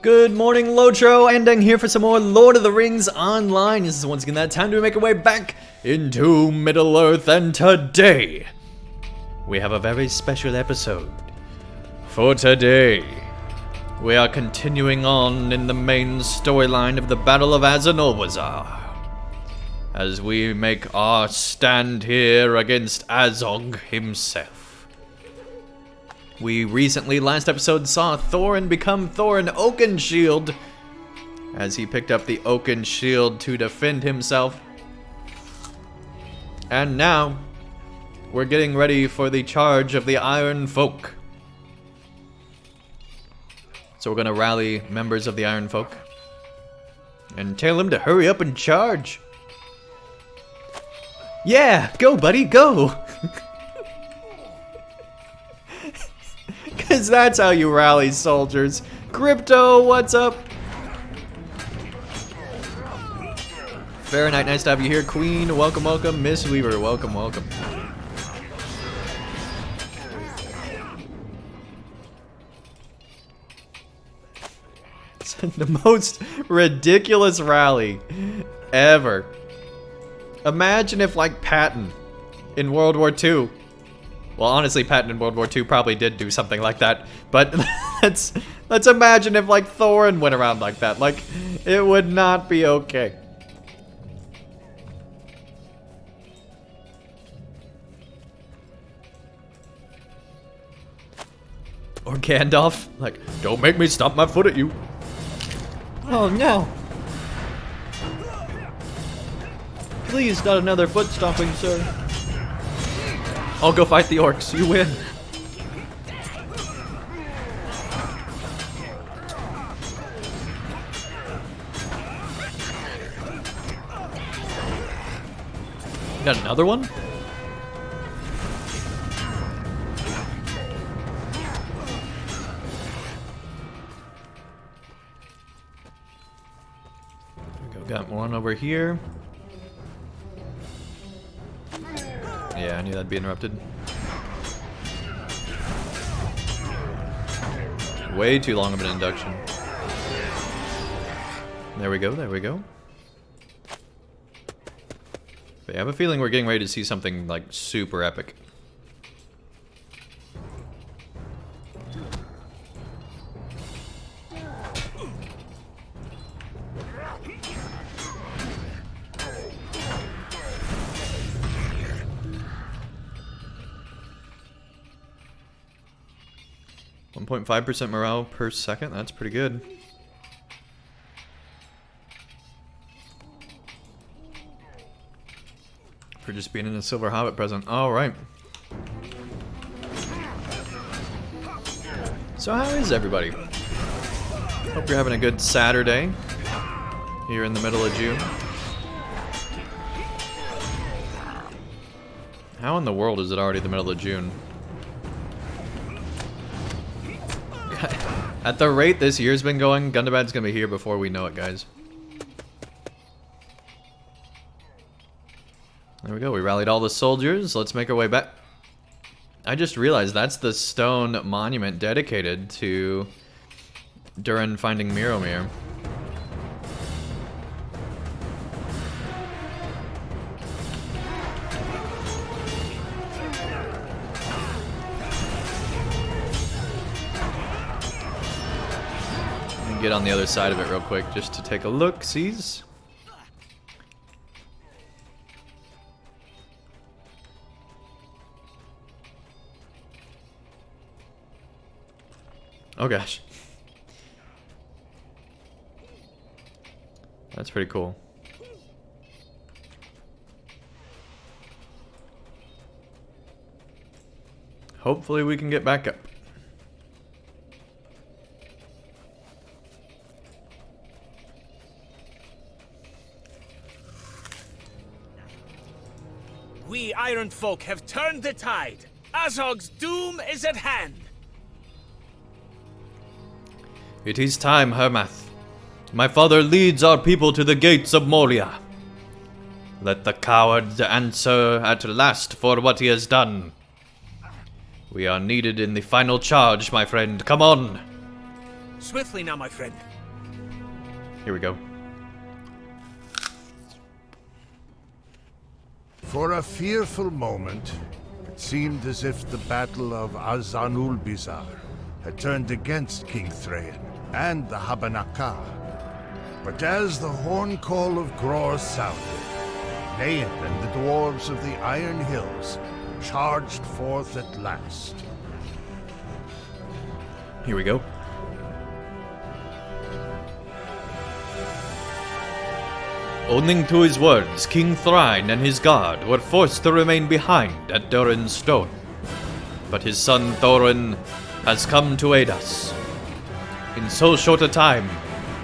Good morning, LOTRO. Andang here for some more Lord of the Rings Online. This is once again that time to make our way back into Middle-earth, and today we have a very special episode. For today, we are continuing on in the main storyline of the Battle of Azanulbizar, as we make our stand here against Azog himself. We recently, last episode, saw Thorin become Thorin Oakenshield, as he picked up the Oaken Shield to defend himself. And now, we're getting ready for the charge of the Iron Folk. So we're gonna rally members of the Iron Folk and tell them to hurry up and charge. Yeah, go buddy, go! Because that's how you rally soldiers. Crypto, what's up? Fahrenheit, nice to have you here. Queen, welcome, welcome. Miss Weaver, welcome, welcome. It's the most ridiculous rally ever. Imagine if, like, Patton in World War II. Well, honestly, Patton in World War II probably did do something like that, but let's imagine if, like, Thorin went around like that. Like, it would not be okay. Or Gandalf, like, don't make me stomp my foot at you. Oh no. Please, not another foot stomping, sir. I'll go fight the orcs. You win. Got another one? There we go. Got one over here. Yeah, I knew that'd be interrupted. Way too long of an induction. There we go, there we go. But I have a feeling we're getting ready to see something, like, super epic. .5% morale per second, that's pretty good. For just being in a Silver Hobbit present. Alright. So how is everybody? Hope you're having a good Saturday here in the middle of June. How in the world is it already the middle of June? At the rate this year's been going, Gundabad's gonna be here before we know it, guys. There we go, we rallied all the soldiers. Let's make our way back. I just realized that's the stone monument dedicated to Durin finding Miromir. Get on the other side of it real quick just to take a look, sees. Oh gosh. That's pretty cool. Hopefully we can get back up. We Iron Folk have turned the tide. Azog's doom is at hand. It is time, Harmath. My father leads our people to the gates of Moria. Let the coward answer at last for what he has done. We are needed in the final charge, my friend. Come on. Swiftly now, my friend. Here we go. For a fearful moment, it seemed as if the battle of Azanulbizar had turned against King Thrain and the Habanaka. But as the horn call of Gror sounded, Nain and the Dwarves of the Iron Hills charged forth at last. Here we go. Owning to his words, King Thrain and his guard were forced to remain behind at Durin's stone. But his son Thorin has come to aid us. In so short a time,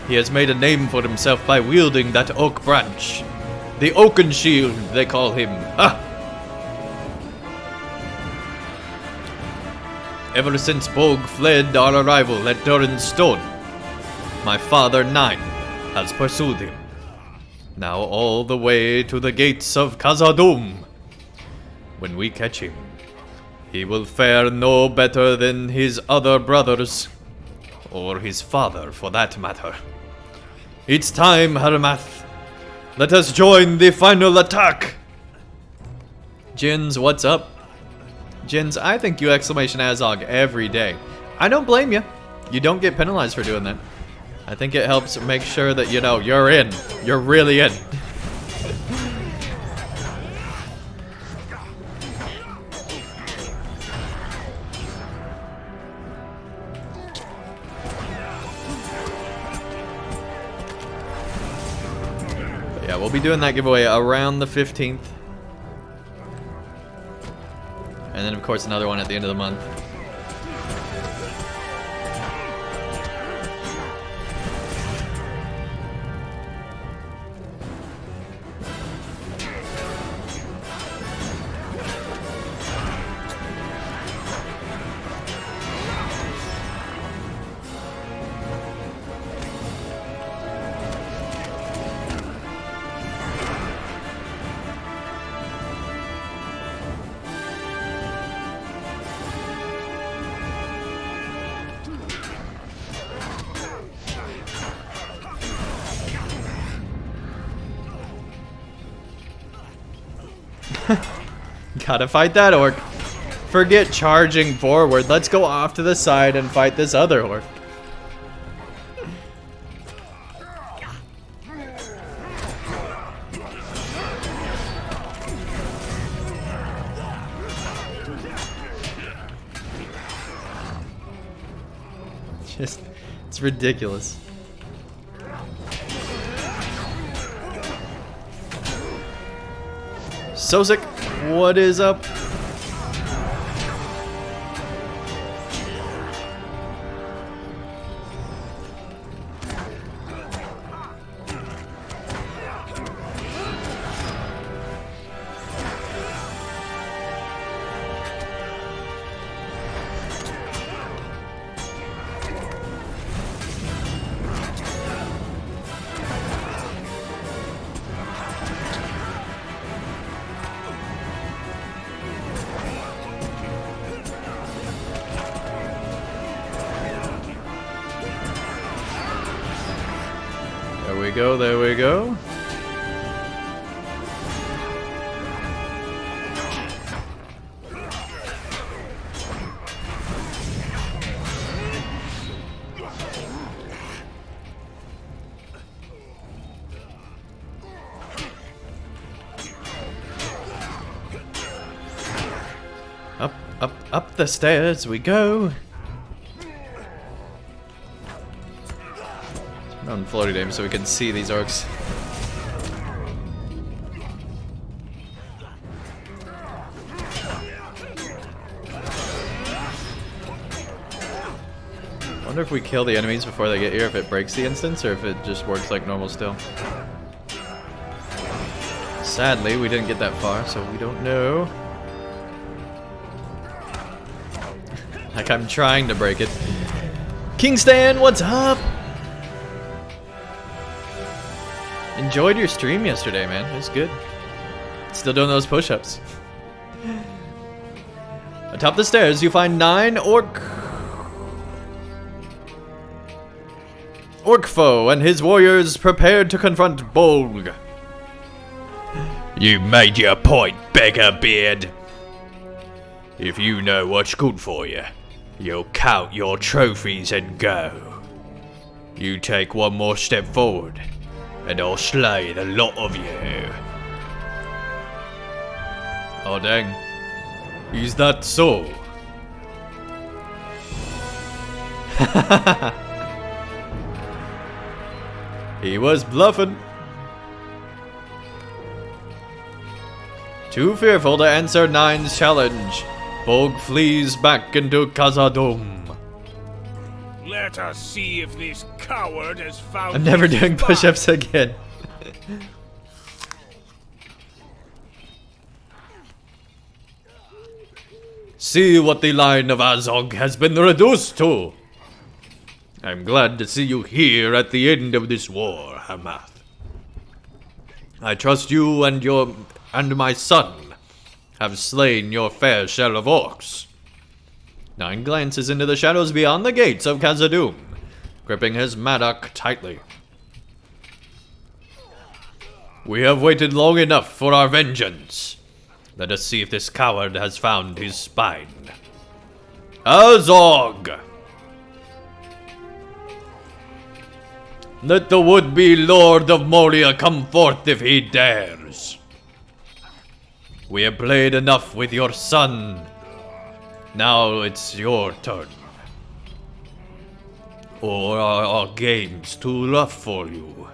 he has made a name for himself by wielding that oak branch. The Oaken Shield, they call him. Ah! Ever since Bog fled our arrival at Durin's stone, my father Nine has pursued him. Now all the way to the gates of Khazad-dûm. When we catch him, he will fare no better than his other brothers, or his father for that matter. It's time, Harmath. Let us join the final attack! Jins, what's up? Jins, I think you exclamation Azog every day. I don't blame you. You don't get penalized for doing that. I think it helps make sure that, you know, you're in. You're really in. But yeah, we'll be doing that giveaway around the 15th. And then, of course, another one at the end of the month. Gotta fight that orc. Forget charging forward. Let's go off to the side and fight this other orc. Just, it's ridiculous. Sosik, what is up? There we go. Up the stairs we go. On floaty game so we can see these orcs. Wonder if we kill the enemies before they get here, if it breaks the instance or if it just works like normal still. Sadly, we didn't get that far, so we don't know. Like I'm trying to break it. Kingstan, what's up? Enjoyed your stream yesterday, man. It was good. Still doing those push-ups. Atop the stairs, you find 9 orc. Orkfo and his warriors prepared to confront Bolg. You made your point, Beggarbeard. If you know what's good for you, you'll count your trophies and go. You take one more step forward, and I'll slay the lot of you. Oh dang. Is that so? He was bluffing. Too fearful to answer Nine's challenge, Bolg flees back into Khazad-dûm. Let us see if this coward has found. I'm never his doing spot. push-ups again. See what the line of Azog has been reduced to. I'm glad to see you here at the end of this war, Harmath. I trust you and my son have slain your fair share of orcs. Nine glances into the shadows beyond the gates of Khazad-dûm, gripping his mattock tightly. We have waited long enough for our vengeance. Let us see if this coward has found his spine. Azog! Let the would-be Lord of Moria come forth if he dares. We have played enough with your son. Now it's your turn. Or are our games too rough for you?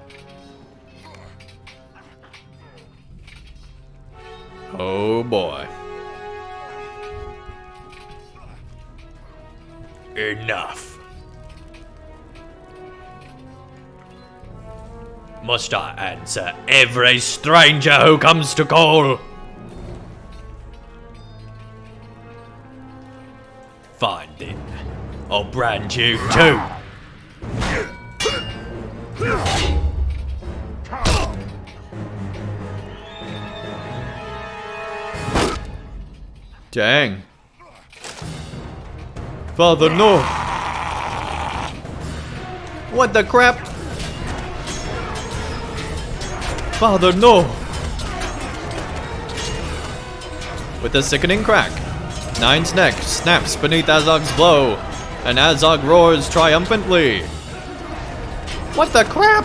Oh boy. Enough. Must I answer every stranger who comes to call? Fine then. I'll brand you too. Dang. Father, no. What the crap? Father, no. With a sickening crack, Nine's neck snaps beneath Azog's blow, and Azog roars triumphantly. What the crap?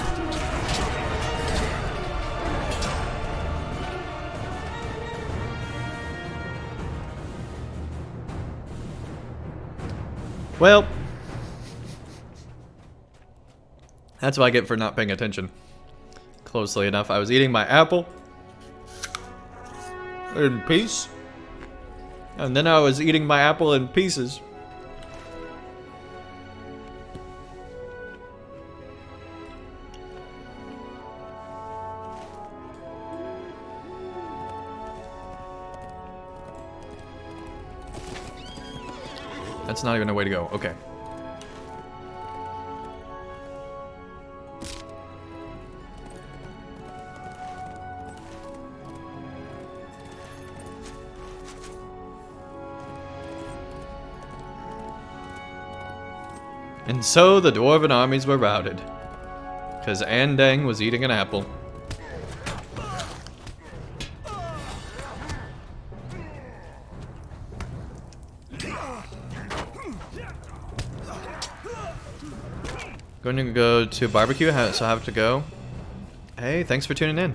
Well, that's what I get for not paying attention closely enough. I was eating my apple in peace, and then I was eating my apple in pieces. That's not even a way to go. Okay. And so the dwarven armies were routed, because Andang was eating an apple. Going to go to barbecue, so I have to go. Hey, thanks for tuning in.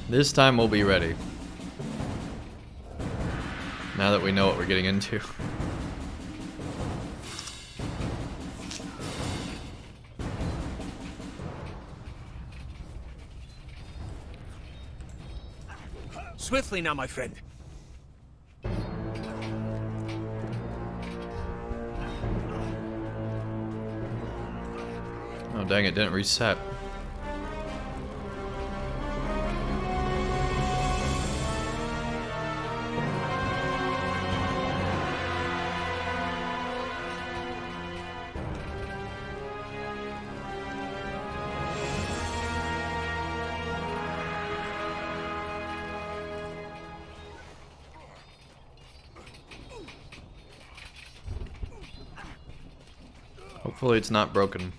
This time we'll be ready. Now that we know what we're getting into. Swiftly now, my friend. Oh dang, it didn't reset. Hopefully it's not broken.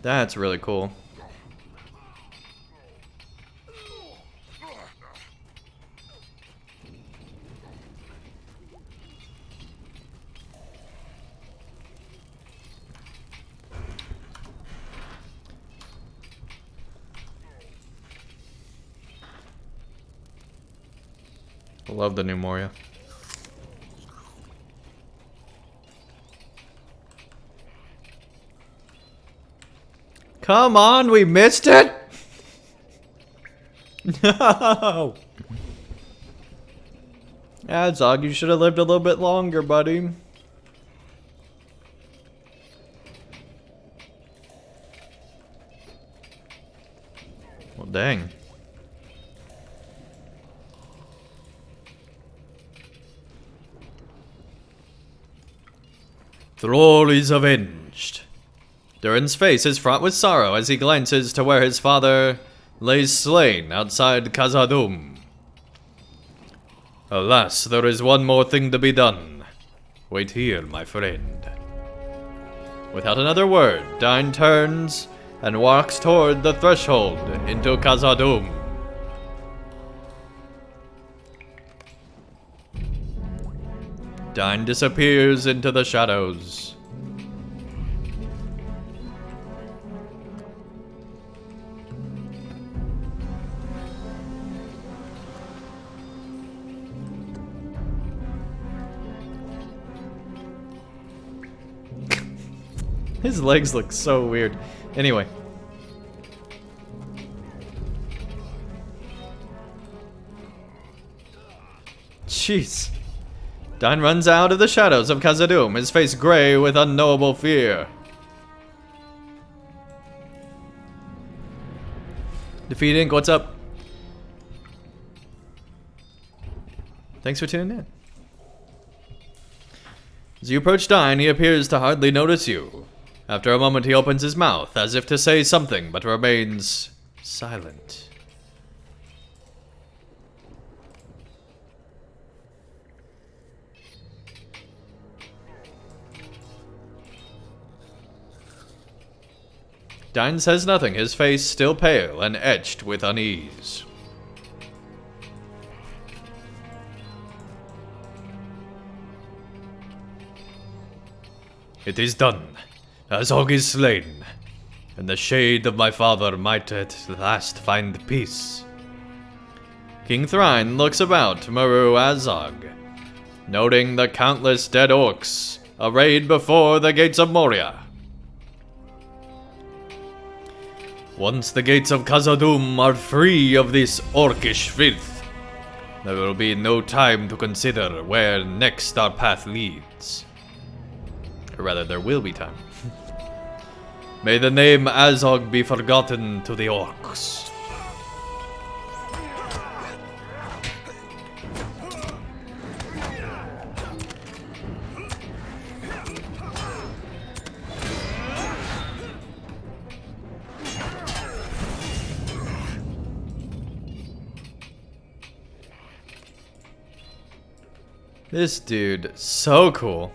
That's really cool. Love the new Moria. Come on, we missed it? No! Azog, you should have lived a little bit longer, buddy. Well, dang. Thrall is avenged. Durin's face is fraught with sorrow as he glances to where his father lays slain outside Khazad-dûm. Alas, there is one more thing to be done. Wait here, my friend. Without another word, Dine turns and walks toward the threshold into Khazad-dûm. Dine disappears into the shadows. His legs look so weird. Anyway. Jeez. Dine runs out of the shadows of Khazad-dûm, his face gray with unknowable fear. Defeat Inc., what's up? Thanks for tuning in. As you approach Dine, he appears to hardly notice you. After a moment, he opens his mouth, as if to say something, but remains silent. Dine says nothing, his face still pale and etched with unease. It is done. Azog is slain, and the shade of my father might at last find peace. King Thrine looks about Maru Azog, noting the countless dead orcs arrayed before the gates of Moria. Once the gates of Khazad-dûm are free of this orcish filth, there will be no time to consider where next our path leads. Or rather, there will be time. May the name Azog be forgotten to the orcs. This dude, so cool.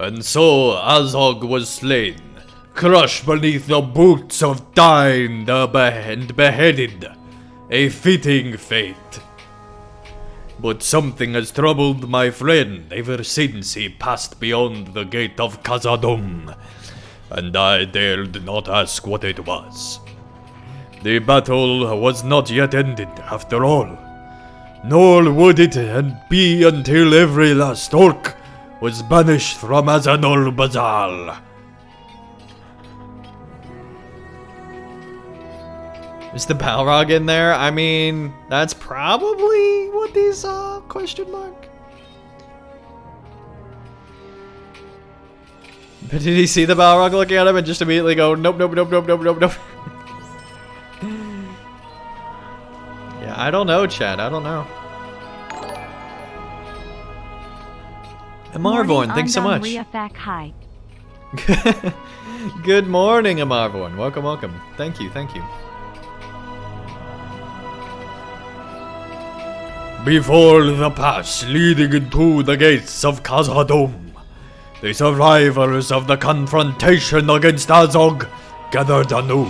And so Azog was slain, crushed beneath the boots of Dine and beheaded. A fitting fate. But something has troubled my friend ever since he passed beyond the gate of Khazad-dûm, and I dared not ask what it was. The battle was not yet ended, after all. Nor would it be until every last orc was banished from Azanulbizar. Is the Balrog in there? I mean, that's probably what these question mark. But did he see the Balrog looking at him and just immediately go, nope, nope, nope, nope, nope, nope, nope? Yeah, I don't know, Chad. I don't know. Amarvorn, thanks so much. Good morning, Amarvorn. Welcome, welcome. Thank you, thank you. Before the pass leading into the gates of Khazad-dûm, the survivors of the confrontation against Azog gathered anew.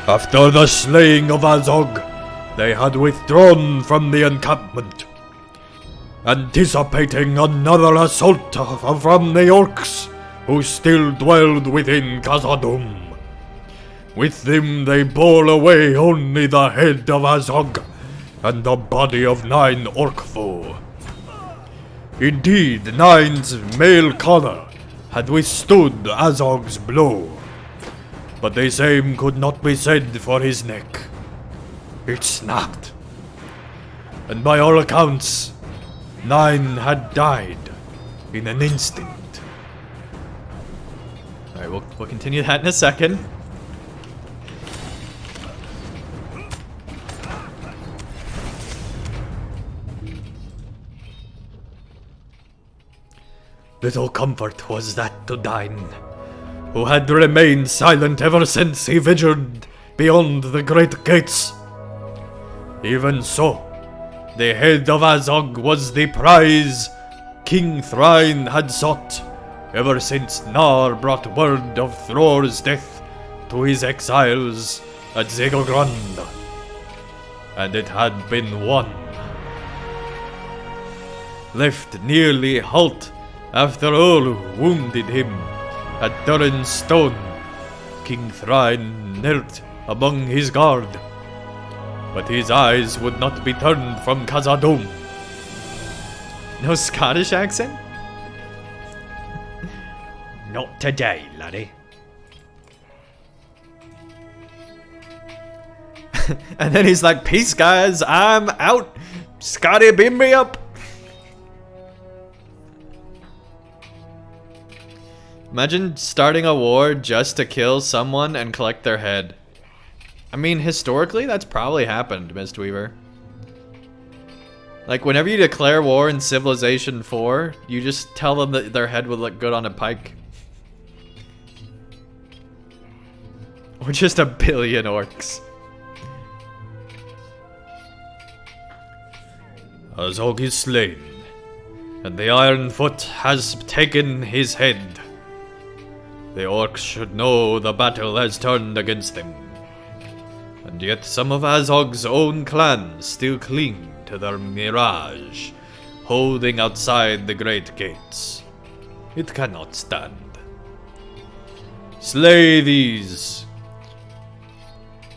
After the slaying of Azog, they had withdrawn from the encampment, anticipating another assault from the orcs who still dwelled within Khazad-dûm. With them they bore away only the head of Azog and the body of 9 orc foe. Indeed, 9's male collar had withstood Azog's blow, but the same could not be said for his neck. It snapped, and by all accounts, 9 had died in an instant. Alright, we'll continue that in a second. Little comfort was that to Dine, who had remained silent ever since he ventured beyond the great gates. Even so, the head of Azog was the prize King Thrain had sought ever since Nar brought word of Thror's death to his exiles at Zegogrand, and it had been won. Left nearly halt after all wounded him at Durin's stone, King Thrain knelt among his guard, but his eyes would not be turned from Khazad-dûm. No Scottish accent? Not today, laddie. And then he's like, peace guys, I'm out. Scotty, beam me up. Imagine starting a war just to kill someone and collect their head. I mean, historically, that's probably happened, Mistweaver. Like, whenever you declare war in Civilization 4, you just tell them that their head would look good on a pike. Or just a billion orcs. Azog is slain, and the Iron Foot has taken his head. The orcs should know the battle has turned against them. And yet some of Azog's own clans still cling to their mirage, holding outside the great gates. It cannot stand. Slay these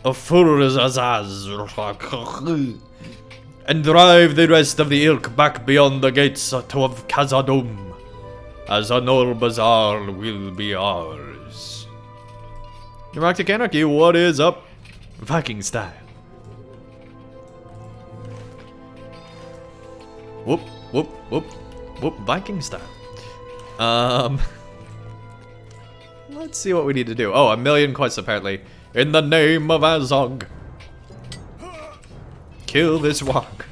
and drive the rest of the ilk back beyond the gates of Khazad-dûm. Azanulbizar will be ours. Galactic Anarchy, what is up? Viking style. Whoop, whoop, whoop, whoop, Viking style. Let's see what we need to do. Oh, 1,000,000 quests apparently. In the name of Azog. Kill this walk.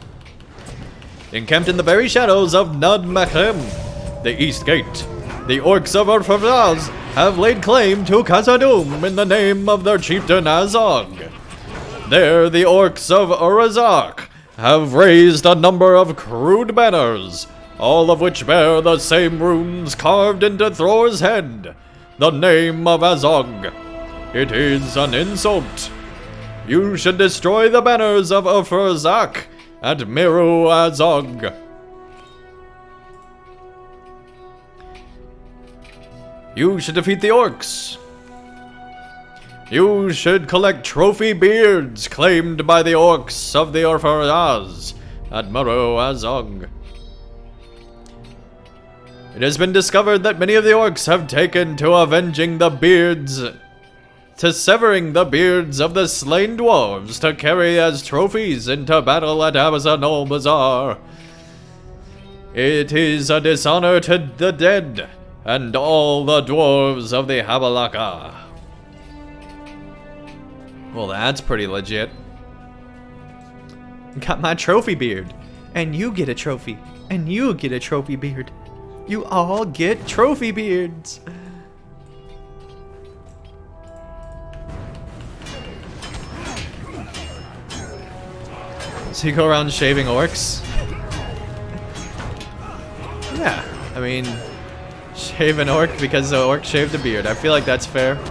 Encamped in the very shadows of Nudmachem, the East Gate, the orcs of Urfavaz have laid claim to Khazad-dûm in the name of their chieftain Azog. There, the orcs of Urazak have raised a number of crude banners, all of which bear the same runes carved into Thror's head, the name of Azog. It is an insult. You should destroy the banners of Urazak and Miru Azog. You should defeat the orcs. You should collect trophy beards claimed by the orcs of the Urfaraz at Miru Azog. It has been discovered that many of the orcs have taken to avenging the beards, to severing the beards of the slain dwarves to carry as trophies into battle at Azanulbizar. It is a dishonor to the dead and all the dwarves of the Habalaka. Well, that's pretty legit. Got my trophy beard. And you get a trophy. And you get a trophy beard. You all get trophy beards. So you go around shaving orcs? Yeah, I mean, shave an orc because the orc shaved a beard. I feel like that's fair.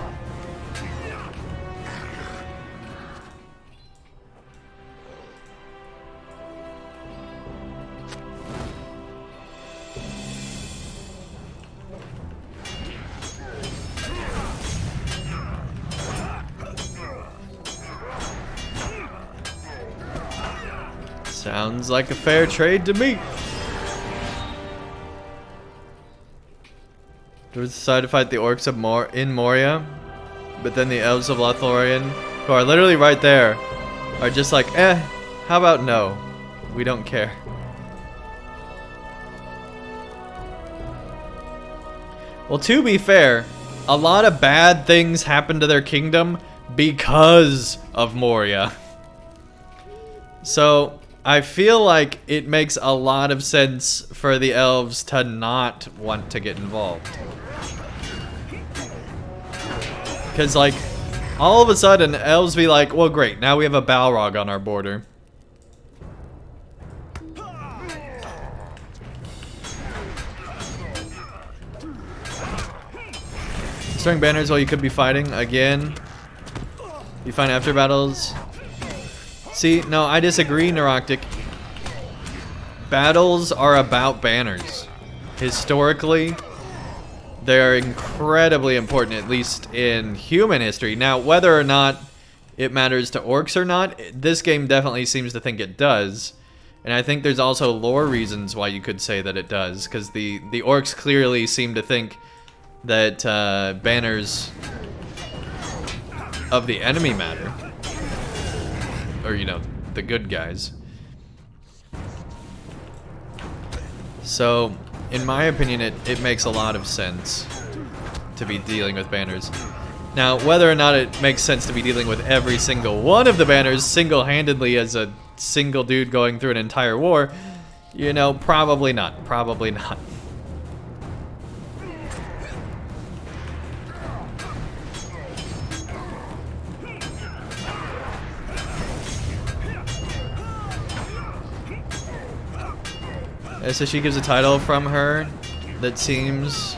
Sounds like a fair trade to me. We decided to fight the orcs of in Moria, but then the elves of Lothlorien, who are literally right there, are just like, how about no? We don't care. Well, to be fair, a lot of bad things happened to their kingdom because of Moria. So I feel like it makes a lot of sense for the elves to not want to get involved. Because, like, all of a sudden, elves be like, well, great, now we have a Balrog on our border. Storing banners while you could be fighting, again. You find after battles. See, no, I disagree, Neuroctic. Battles are about banners. Historically, they're incredibly important, at least in human history. Now, whether or not it matters to orcs or not, this game definitely seems to think it does. And I think there's also lore reasons why you could say that it does, because the orcs clearly seem to think that banners of the enemy matter. Or, you know, the good guys. So, in my opinion, it makes a lot of sense to be dealing with banners. Now, whether or not it makes sense to be dealing with every single one of the banners single-handedly as a single dude going through an entire war, you know, probably not. Probably not. So she gives a title from her that seems...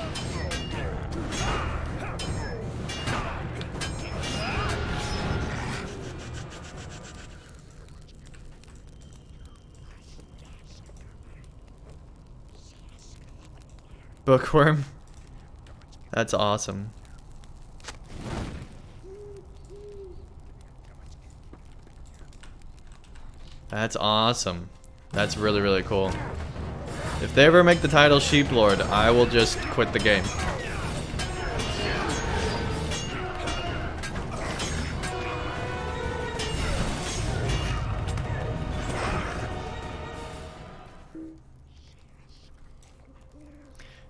Bookworm? That's awesome. That's awesome. That's really, really cool. If they ever make the title Sheep Lord, I will just quit the game.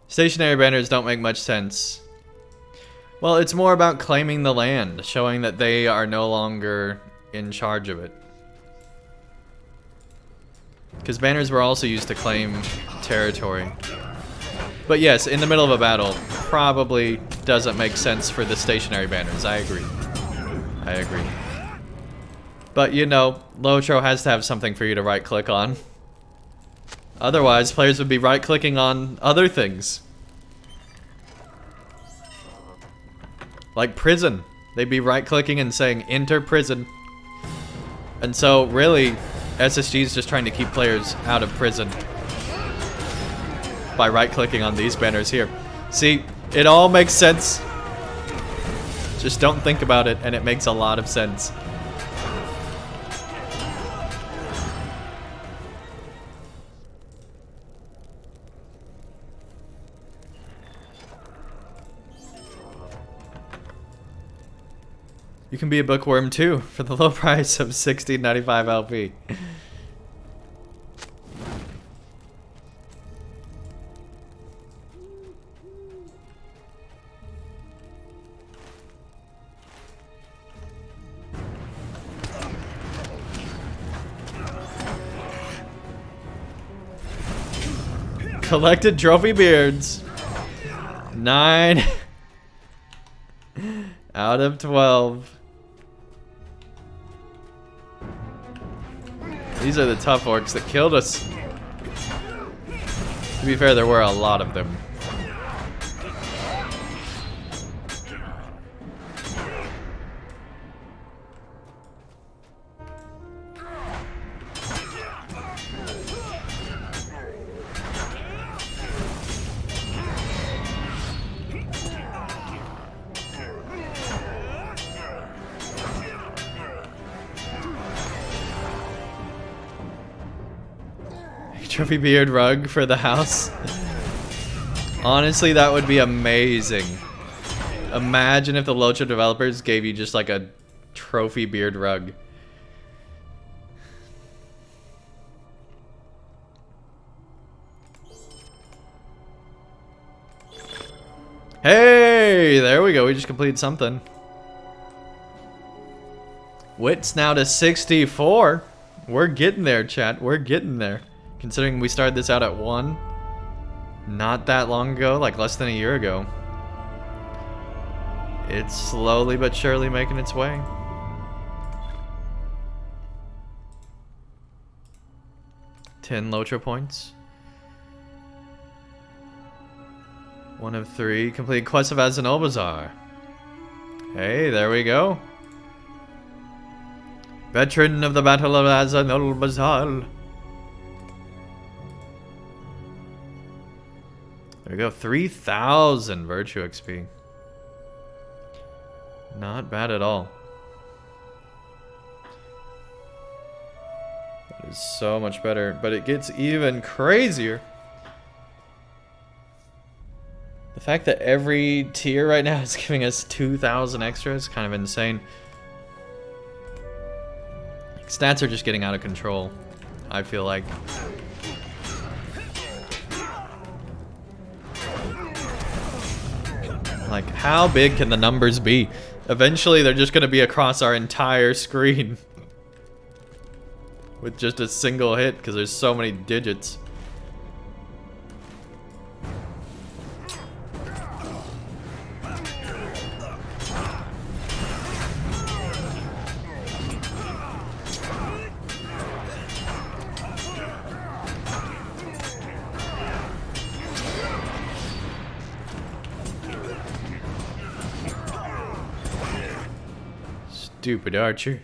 Stationary banners don't make much sense. Well, it's more about claiming the land, showing that they are no longer in charge of it. Because banners were also used to claim territory. But yes, in the middle of a battle, probably doesn't make sense for the stationary banners. I agree. I agree. But you know, LOTRO has to have something for you to right-click on. Otherwise, players would be right-clicking on other things. Like prison. They'd be right-clicking and saying, enter prison. And so, really, SSG is just trying to keep players out of prison by right-clicking on these banners here. See, it all makes sense. Just don't think about it, and it makes a lot of sense. You can be a bookworm too for the low price of $16.95 LP. Collected trophy beards. 9 out of 12. These are the tough orcs that killed us. To be fair, there were a lot of them. Trophy beard rug for the house. Honestly, that would be amazing. Imagine if the LOTRO developers gave you just like a trophy beard rug. Hey, there we go. We just completed something. Wits now to 64. We're getting there, chat. We're getting there. Considering we started this out at 1 not that long ago, like less than a year ago. It's slowly but surely making its way. Ten LOTRO points. 1 of 3. Complete quest of Azanulbizar. Hey, there we go. Veteran of the Battle of Azanulbizar. There we go, 3,000 virtue XP. Not bad at all. That is so much better, but it gets even crazier. The fact that every tier right now is giving us 2,000 extra is kind of insane. Stats are just getting out of control, I feel like. Like, how big can the numbers be? Eventually, they're just going to be across our entire screen. With just a single hit, because there's so many digits. Stupid archer.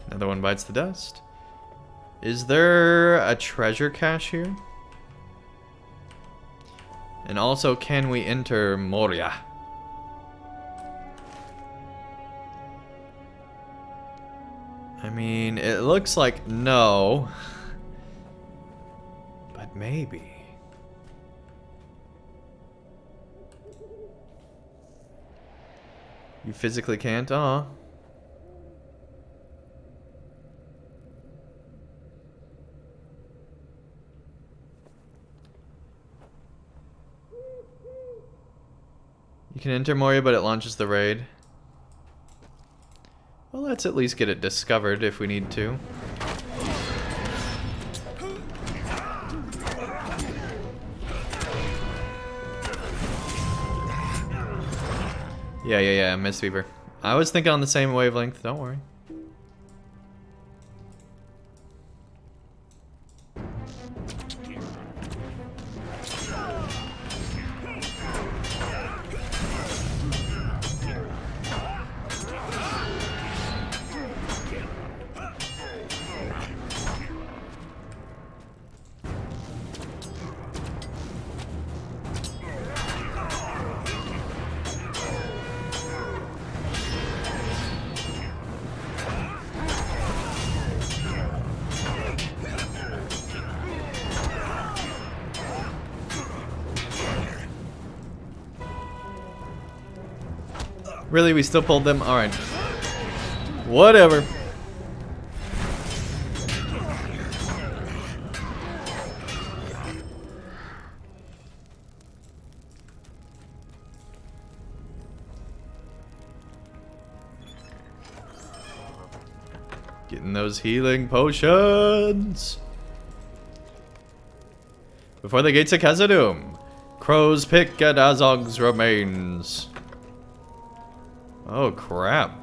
Another one bites the dust. Is there a treasure cache here? And also, can we enter Moria? I mean, it looks like no. But maybe. You physically can't? Aw. You can enter Moria, but it launches the raid. Well, let's at least get it discovered if we need to. Yeah, Mistweaver. I was thinking on the same wavelength, don't worry. Really, we still pulled them? Alright. Whatever. Getting those healing potions. Before the gates of Khazad-dûm, crows pick at Azog's remains. Oh crap.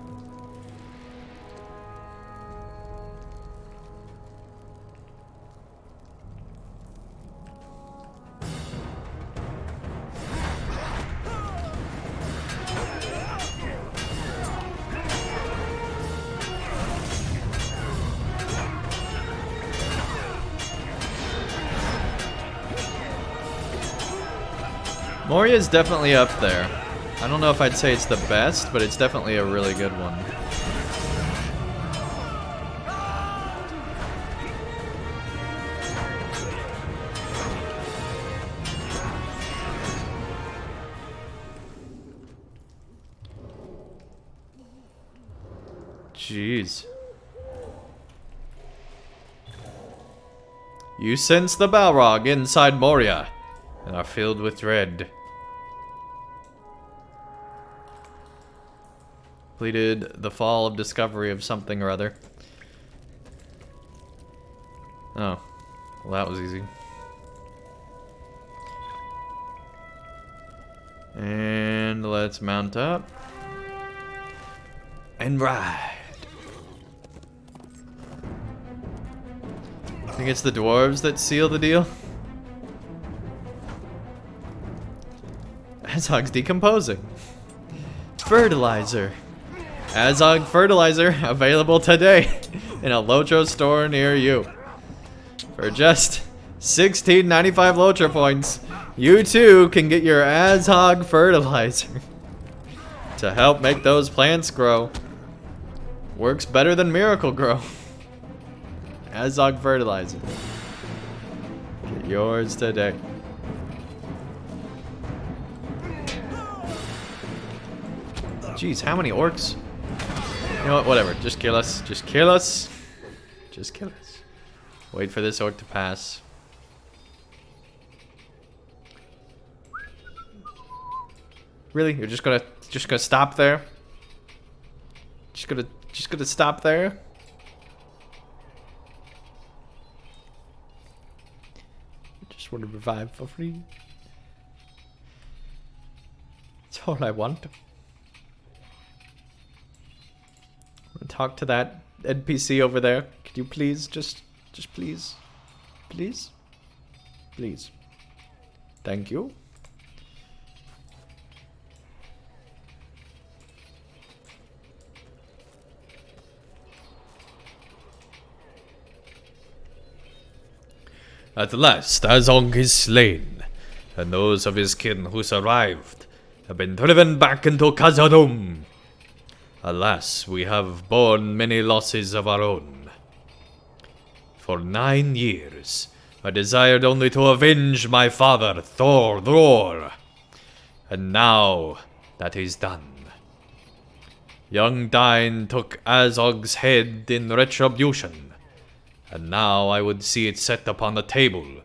Moria is definitely up there. I don't know if I'd say it's the best, but it's definitely a really good one. Jeez. You sense the Balrog inside Moria and are filled with dread. Completed the fall of discovery of something or other. Oh. Well, that was easy. And let's mount up. And ride. I think it's the dwarves that seal the deal. Azog's decomposing. Fertilizer. Azog fertilizer available today in a LOTRO store near you. For just 16.95 LOTRO points, you too can get your Azog fertilizer to help make those plants grow. Works better than Miracle Grow. Azog fertilizer. Get yours today. Jeez, how many orcs? You know what, whatever. Just kill us. Just kill us. Just kill us. Wait for this orc to pass. Really? You're just gonna stop there? Just gonna stop there? Just want to revive for free. That's all I want. Talk to that NPC over there. Could you please just please? Please? Please. Thank you. At last, Azog is slain, and those of his kin who survived have been driven back into Khazad-dûm. Alas, we have borne many losses of our own. For 9 years, I desired only to avenge my father, Thor. And now, that is done. Young Dine took Azog's head in retribution, and now I would see it set upon the table,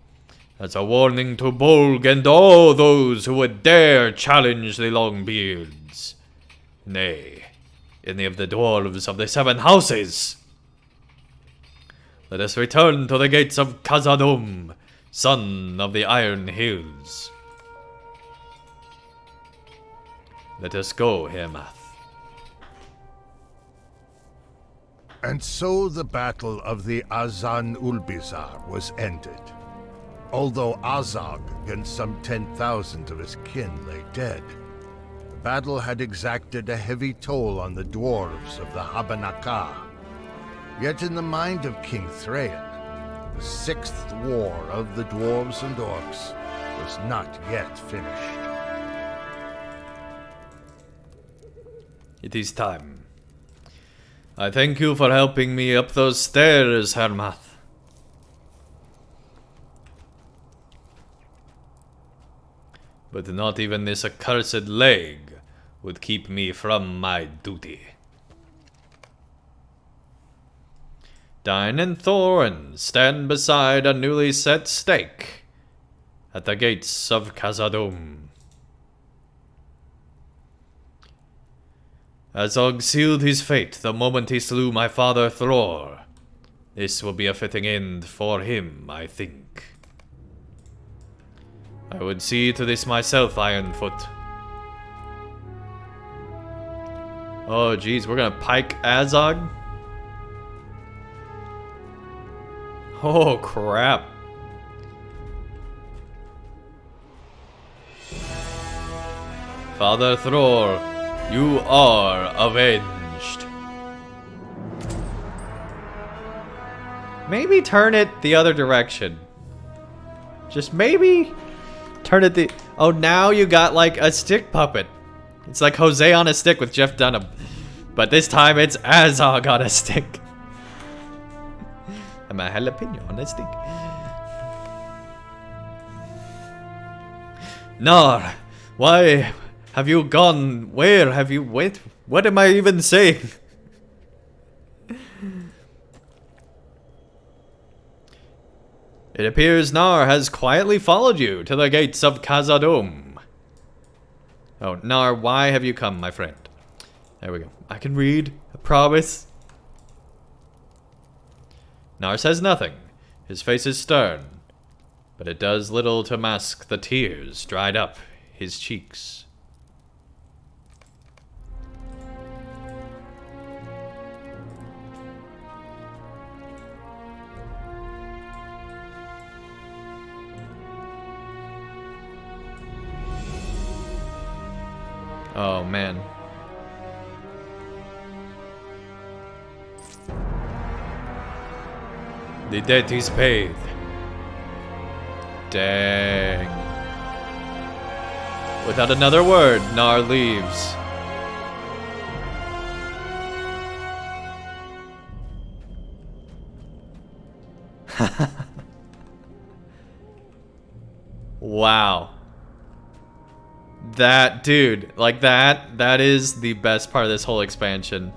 as a warning to Bolg and all those who would dare challenge the Longbeards. Nay, any of the dwarves of the 7 houses. Let us return to the gates of Khazad-dûm, son of the Iron Hills. Let us go, Harmath. And so the battle of the Azanulbizar was ended. Although Azog and some 10,000 of his kin lay dead, the battle had exacted a heavy toll on the dwarves of the Habanakah. Yet in the mind of King Thrain, the 6th war of the dwarves and orcs was not yet finished. It is time. I thank you for helping me up those stairs, Harmath. But not even this accursed leg would keep me from my duty. Dine and Thorin stand beside a newly set stake at the gates of Khazad-dûm. Azog sealed his fate the moment he slew my father Thror. This will be a fitting end for him, I think. I would see to this myself, Ironfoot. Oh geez, we're gonna pike Azog? Oh crap. Father Thror, you are avenged. Maybe turn it the other direction. Just maybe turn it the... Oh, now you got like a stick puppet. It's like Jose on a stick with Jeff Dunham. But this time it's Azog on a stick. I'm a jalapeno on a stick. Nar, why have you gone? Where have you went? What am I even saying? It appears Nar has quietly followed you to the gates of Khazad-dûm. Oh, Nar, why have you come, my friend? There we go. I can read, I promise. Nar says nothing. His face is stern, but it does little to mask the tears dried up his cheeks. Oh, man. The debt is paid. Dang. Without another word, Nar leaves. Wow. That, dude, like that is the best part of this whole expansion.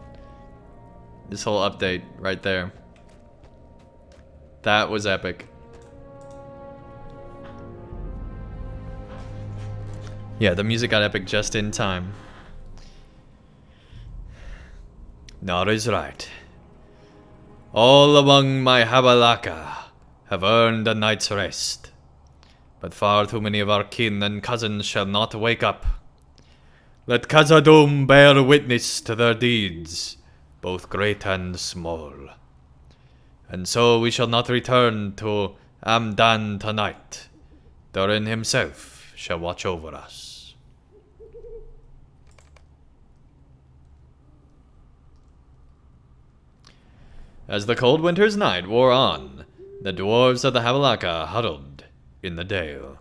This whole update right there. That was epic. Yeah, the music got epic just in time. Nar is right. All among my Habalaka have earned a night's rest. But far too many of our kin and cousins shall not wake up. Let Khazad-dûm bear witness to their deeds, both great and small. And so we shall not return to Andang tonight. Durin himself shall watch over us. As the cold winter's night wore on, the dwarves of the Habalaka huddled in the dale.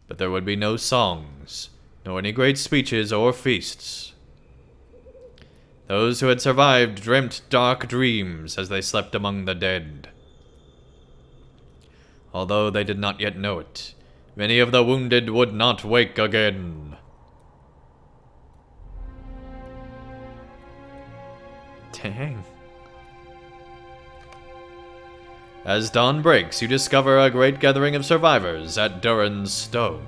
But there would be no songs, nor any great speeches or feasts. Those who had survived dreamt dark dreams as they slept among the dead. Although they did not yet know it, many of the wounded would not wake again. Dang. As dawn breaks, you discover a great gathering of survivors at Durin's stone.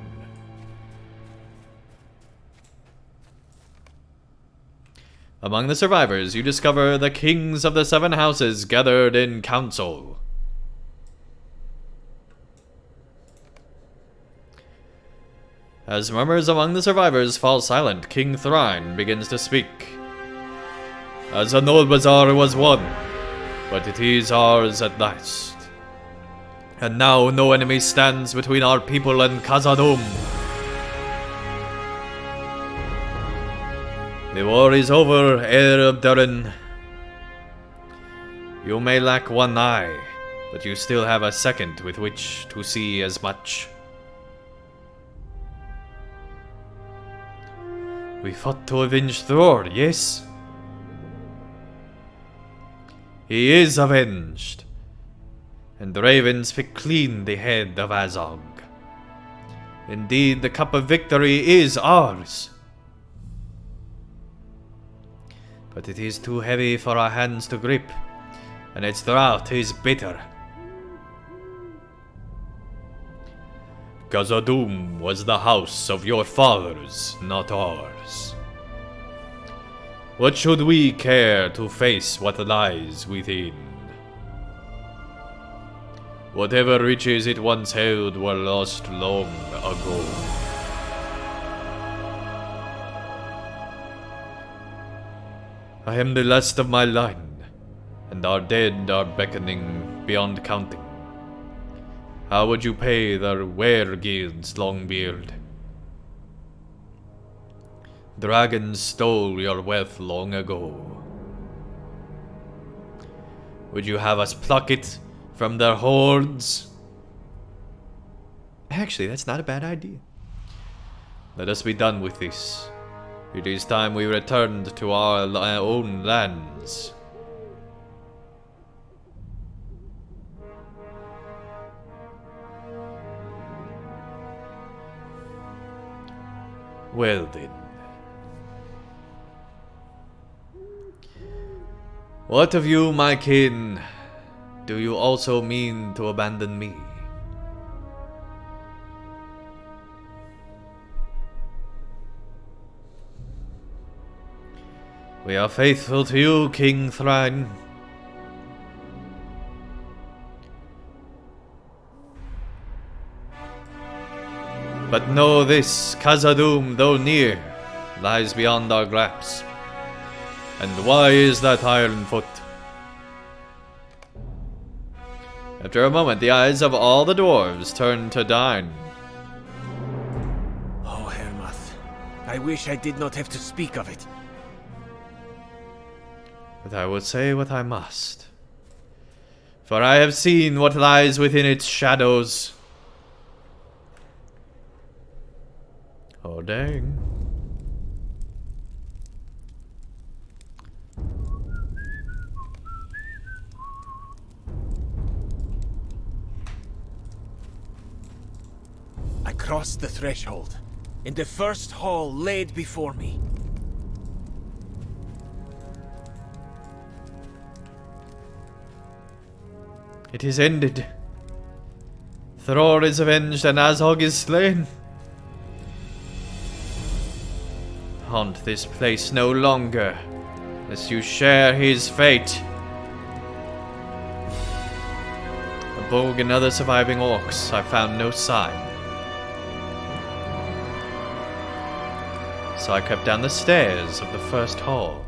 Among the survivors, you discover the kings of the 7 houses gathered in council. As murmurs among the survivors fall silent, King Thrine begins to speak. Azanulbizar was won, but it is ours at last. And now no enemy stands between our people and Khazad-dûm. The war is over, heir of Durin. You may lack one eye, but you still have a second with which to see as much. We fought to avenge Thror, yes? He is avenged, and the ravens pick clean the head of Azog. Indeed, the cup of victory is ours. But it is too heavy for our hands to grip, and its draught is bitter. Khazad-dûm was the house of your fathers, not ours. What should we care to face what lies within? Whatever riches it once held were lost long ago. I am the last of my line, and our dead are beckoning beyond counting. How would you pay the were-guild's Longbeard? Dragons stole your wealth long ago. Would you have us pluck it from their hordes? Actually, that's not a bad idea. Let us be done with this. It is time we returned to our own lands. Well then. What of you, my kin? Do you also mean to abandon me? We are faithful to you, King Thrain. But know this, Khazad-dûm, though near, lies beyond our grasp. And why is that Iron Foot? After a moment, the eyes of all the dwarves turned to Dine. Oh, Harmath. I wish I did not have to speak of it. But I will say what I must. For I have seen what lies within its shadows. Oh, dang. I crossed the threshold, and the first hall laid before me. It is ended. Thror is avenged and Azog is slain. Haunt this place no longer, lest you share his fate. Of Bog and other surviving orcs, I found no sign. So I crept down the stairs of the first hall.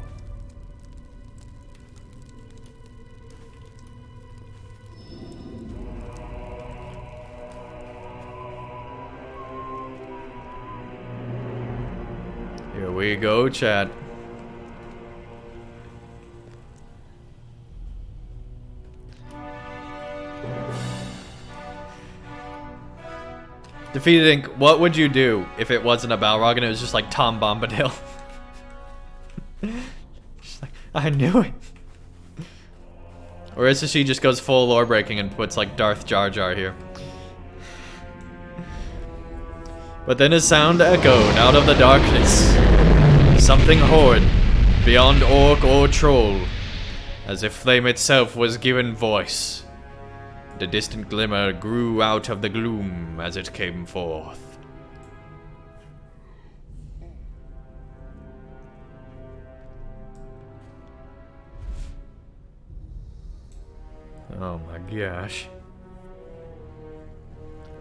Here we go, chat. Defeated Ink, what would you do if it wasn't a Balrog and it was just like Tom Bombadil? She's like, I knew it. Or is it she just goes full lore breaking and puts like Darth Jar Jar here? But then a sound echoed out of the darkness. Something horrid, beyond orc or troll, as if flame itself was given voice. The distant glimmer grew out of the gloom as it came forth. Oh my gosh.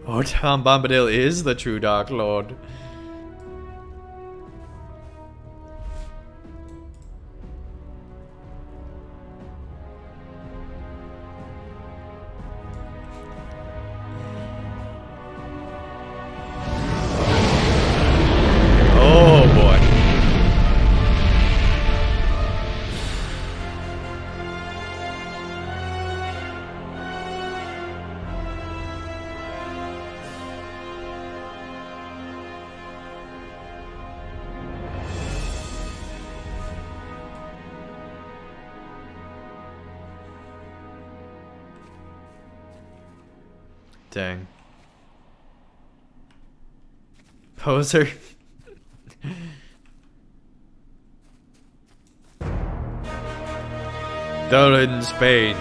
Oh, Tom Bombadil is the true Dark Lord. Oh boy. Dang. Poser. Durin's Bane.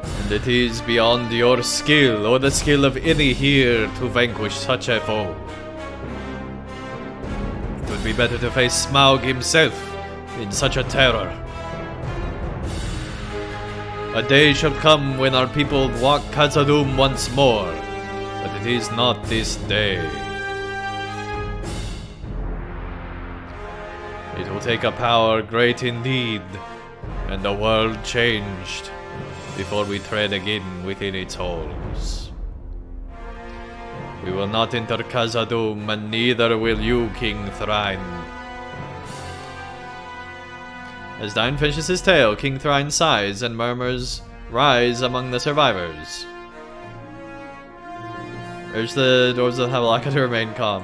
And it is beyond your skill or the skill of any here to vanquish such a foe. To be better to face Smaug himself in such a terror. A day shall come when our people walk Khazad-dûm once more, but it is not this day. It will take a power great indeed, and the world changed, before we tread again within its halls. We will not enter Khazad-dûm, and neither will you, King Thrain. As Dine finishes his tale, King Thrain sighs and murmurs, "Rise among the survivors." Urge the dwarves of Havelaka to remain calm.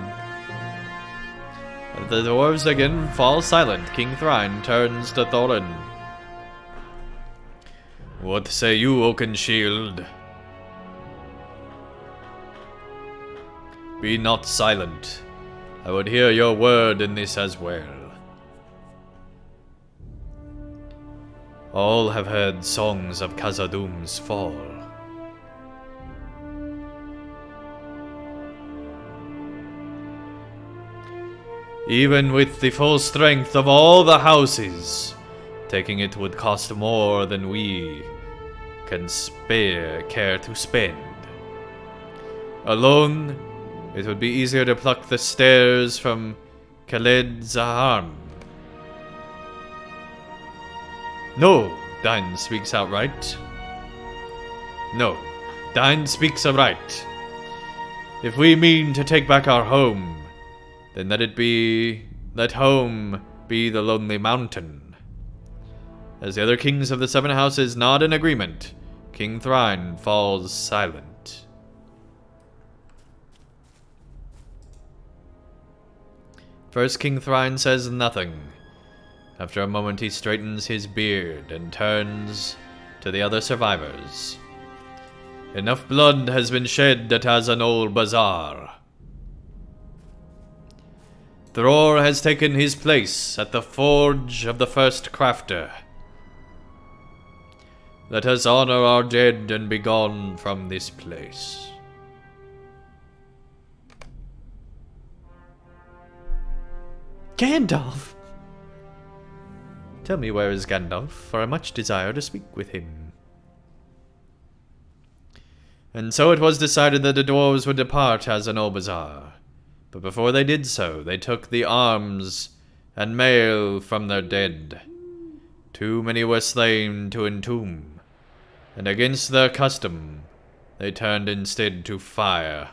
The dwarves again fall silent. King Thrain turns to Thorin. "What say you, Oakenshield? Be not silent. I would hear your word in this as well. All have heard songs of Khazad-dûm's fall. Even with the full strength of all the houses, taking it would cost more than we can care to spend. Alone, it would be easier to pluck the stairs from Khazad-dûm. No, Dine speaks outright. No, Dine speaks aright. If we mean to take back our home, then let home be the Lonely Mountain. As the other kings of the seven houses nod in agreement, King Thrain falls silent. First, King Thrain says nothing. After a moment, he straightens his beard and turns to the other survivors. Enough blood has been shed at Azanulbizar. Thror has taken his place at the forge of the first crafter. Let us honor our dead and be gone from this place. Gandalf! Tell me, where is Gandalf, for I much desire to speak with him. And so it was decided that the dwarves would depart Azanulbizar. But before they did so, they took the arms and mail from their dead. Too many were slain to entomb, and against their custom, they turned instead to fire.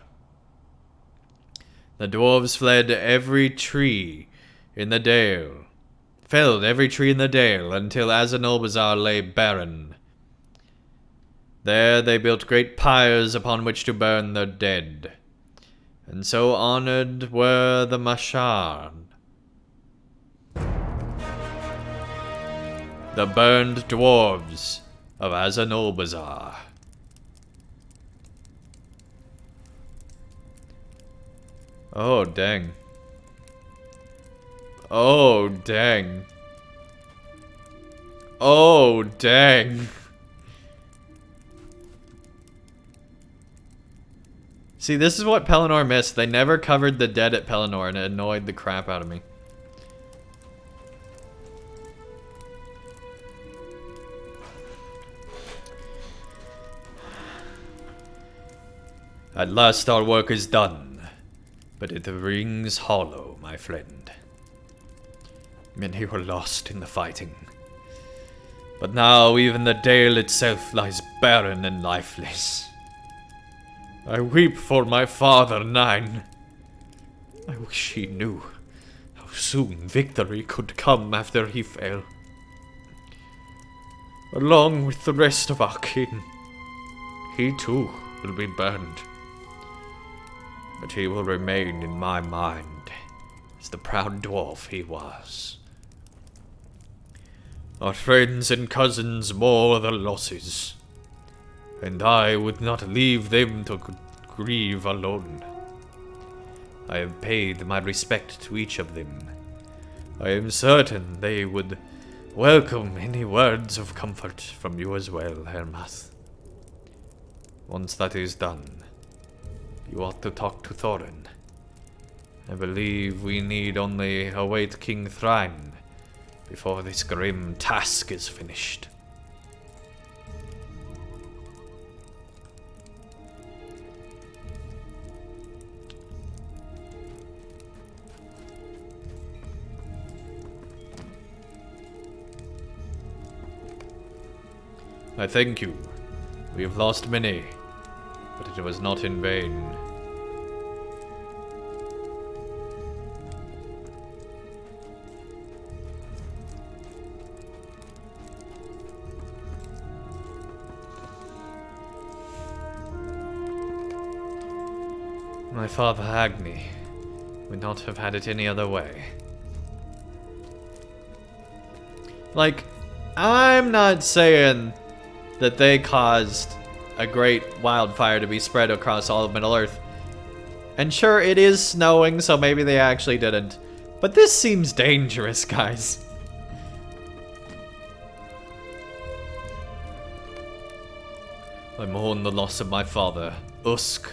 The dwarves fled every tree in the dale, felled every tree in the dale until Azanulbizar lay barren. There they built great pyres upon which to burn their dead, and so honored were the Mashard, the burned dwarves of Azanulbizar. Oh, dang. Oh, dang. Oh, dang. See, this is what Pelennor missed. They never covered the dead at Pelennor, and it annoyed the crap out of me. At last our work is done, but it rings hollow, my friend. Many were lost in the fighting, but now even the dale itself lies barren and lifeless. I weep for my father, Dine. I wish he knew how soon victory could come after he fell. Along with the rest of our kin, he too will be burned. But he will remain in my mind as the proud dwarf he was. Our friends and cousins mourn the losses, and I would not leave them to grieve alone. I have paid my respect to each of them. I am certain they would welcome any words of comfort from you as well, Harmath. Once that is done, you ought to talk to Thorin I believe we need only await King Thrain before this grim task is finished. I thank you. We have lost many, but it was not in vain. My father Agni would not have had it any other way. Like, I'm not saying that they caused a great wildfire to be spread across all of Middle-earth. And sure, it is snowing, so maybe they actually didn't. But this seems dangerous, guys. I mourn the loss of my father, Usk.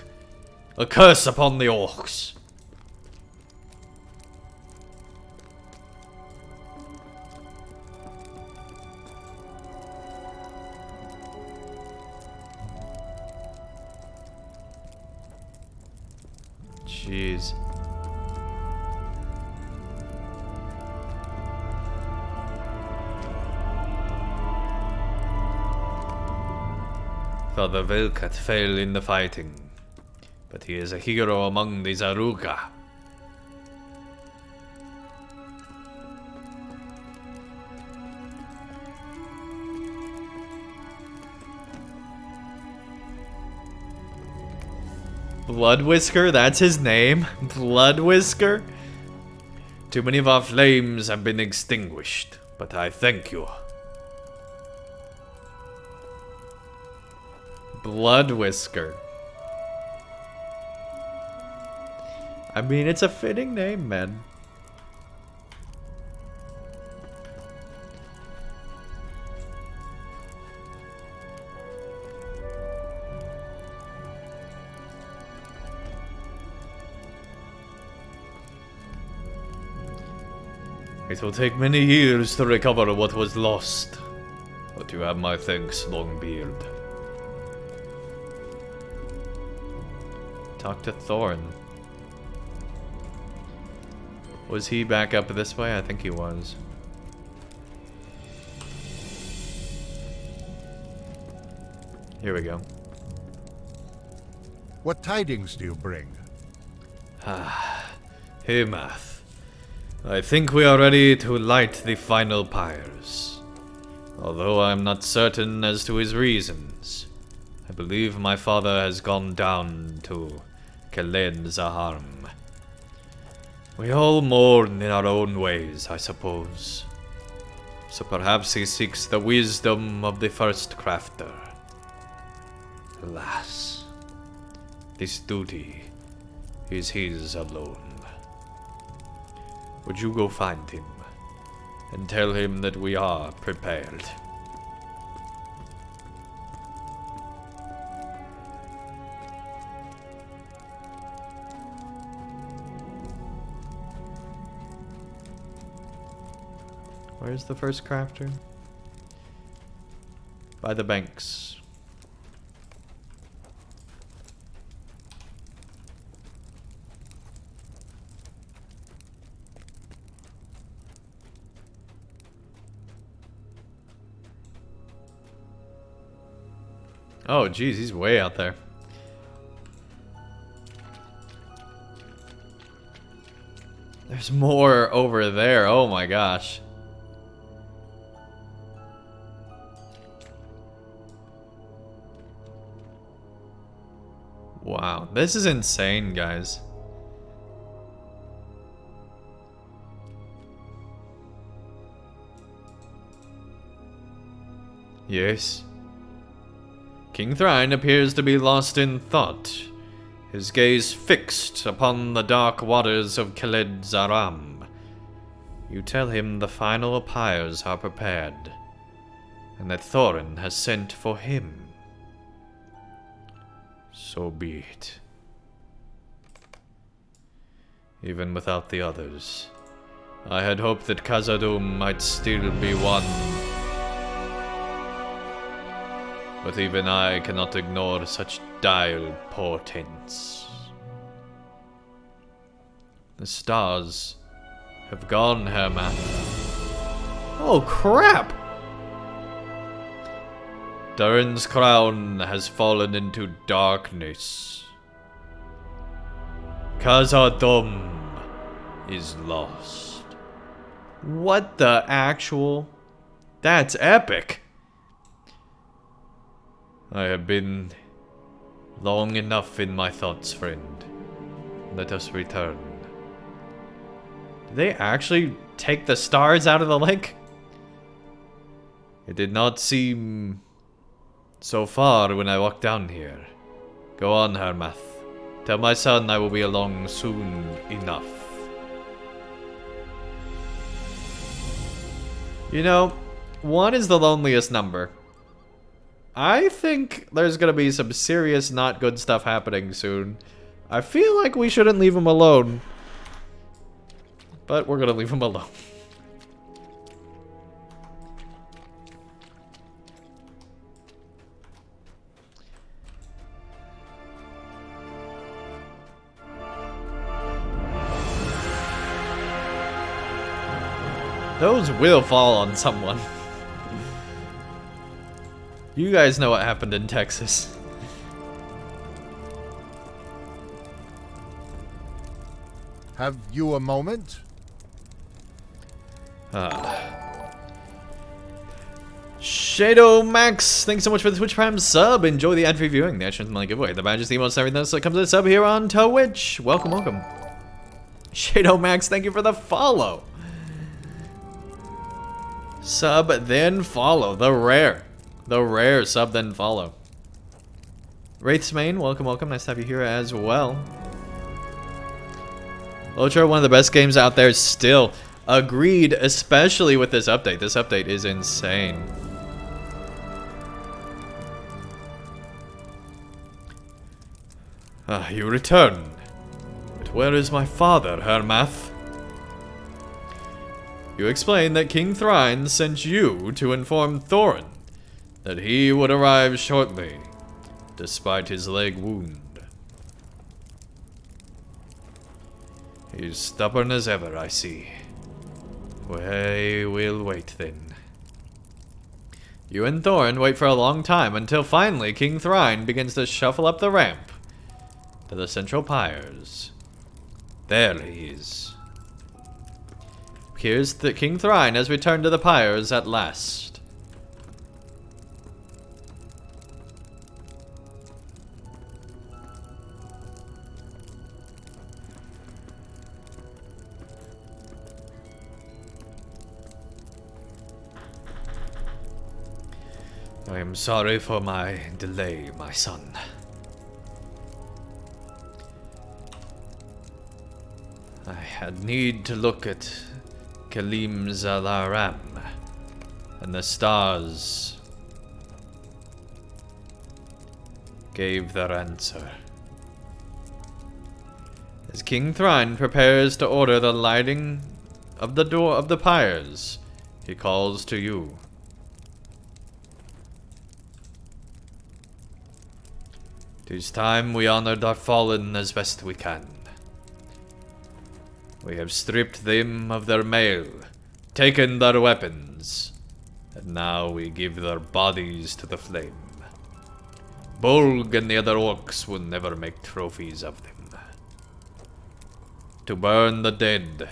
A curse upon the orcs. Jeez. Father Velkat fell in the fighting, but he is a hero among the Zaruga. Blood Whisker, that's his name? Blood Whisker? Too many of our flames have been extinguished, but I thank you. Blood Whisker. I mean, it's a fitting name, man. It will take many years to recover what was lost, but you have my thanks, Longbeard. Talk to Thorin. Was he back up this way? I think he was. Here we go. What tidings do you bring? Harmath. I think we are ready to light the final pyres. Although I am not certain as to his reasons. I believe my father has gone down to Khazad-dûm. We all mourn in our own ways, I suppose. So perhaps he seeks the wisdom of the first crafter. Alas, this duty is his alone. Would you go find him and tell him that we are prepared? Where's the first crafter? By the banks. Oh, geez, he's way out there. There's more over there. Oh my gosh. Wow, this is insane, guys. Yes. King Thrain appears to be lost in thought, his gaze fixed upon the dark waters of Khazad-dûm. You tell him the final pyres are prepared, and that Thorin has sent for him. So be it. even without the others. I had hoped that Khazad-dûm might still be won. But even I cannot ignore such dire portents. The stars have gone, Harmath. Oh, crap! Durin's crown has fallen into darkness. Khazad-dûm is lost. What the actual? That's epic. I have been long enough in my thoughts, friend. Let us return. Did they actually take the stars out of the lake? It did not seem so far when I walked down here. Go on, Harmath. Tell my son I will be along soon enough. You know, 1 is the loneliest number. I think there's gonna be some serious not good stuff happening soon. I feel like we shouldn't leave him alone. But we're gonna leave him alone. Those will fall on someone. You guys know what happened in Texas. Have you a moment? Shadow Max, thanks so much for the Twitch Prime sub. Enjoy the ad-free viewing, the actions money giveaway, the badges, the emotes, and everything else that comes with a sub here on Twitch. Welcome, welcome. Shadow Max, thank you for the follow. Sub, then follow. The rare sub, then follow. Wraith's Main, welcome, welcome. Nice to have you here as well. LOTRO, one of the best games out there still. Agreed, especially with this update. This update is insane. You return. But where is my father, Harmath? You explained that King Thrine sent you to inform Thorin that he would arrive shortly, despite his leg wound. He's stubborn as ever, I see. We will wait then. You and Thorin wait for a long time until finally King Thrine begins to shuffle up the ramp to the central pyres. There he is. Here's the King Thrine has returned to the pyres at last. I am sorry for my delay, my son. I had need to look at Kalim Zalaram and the stars gave their answer. As King Thrine prepares to order the lighting of the door of the pyres, he calls to you. 'Tis time we honored our fallen as best we can. We have stripped them of their mail, taken their weapons, and now we give their bodies to the flame. Bolg and the other orcs will never make trophies of them. To burn the dead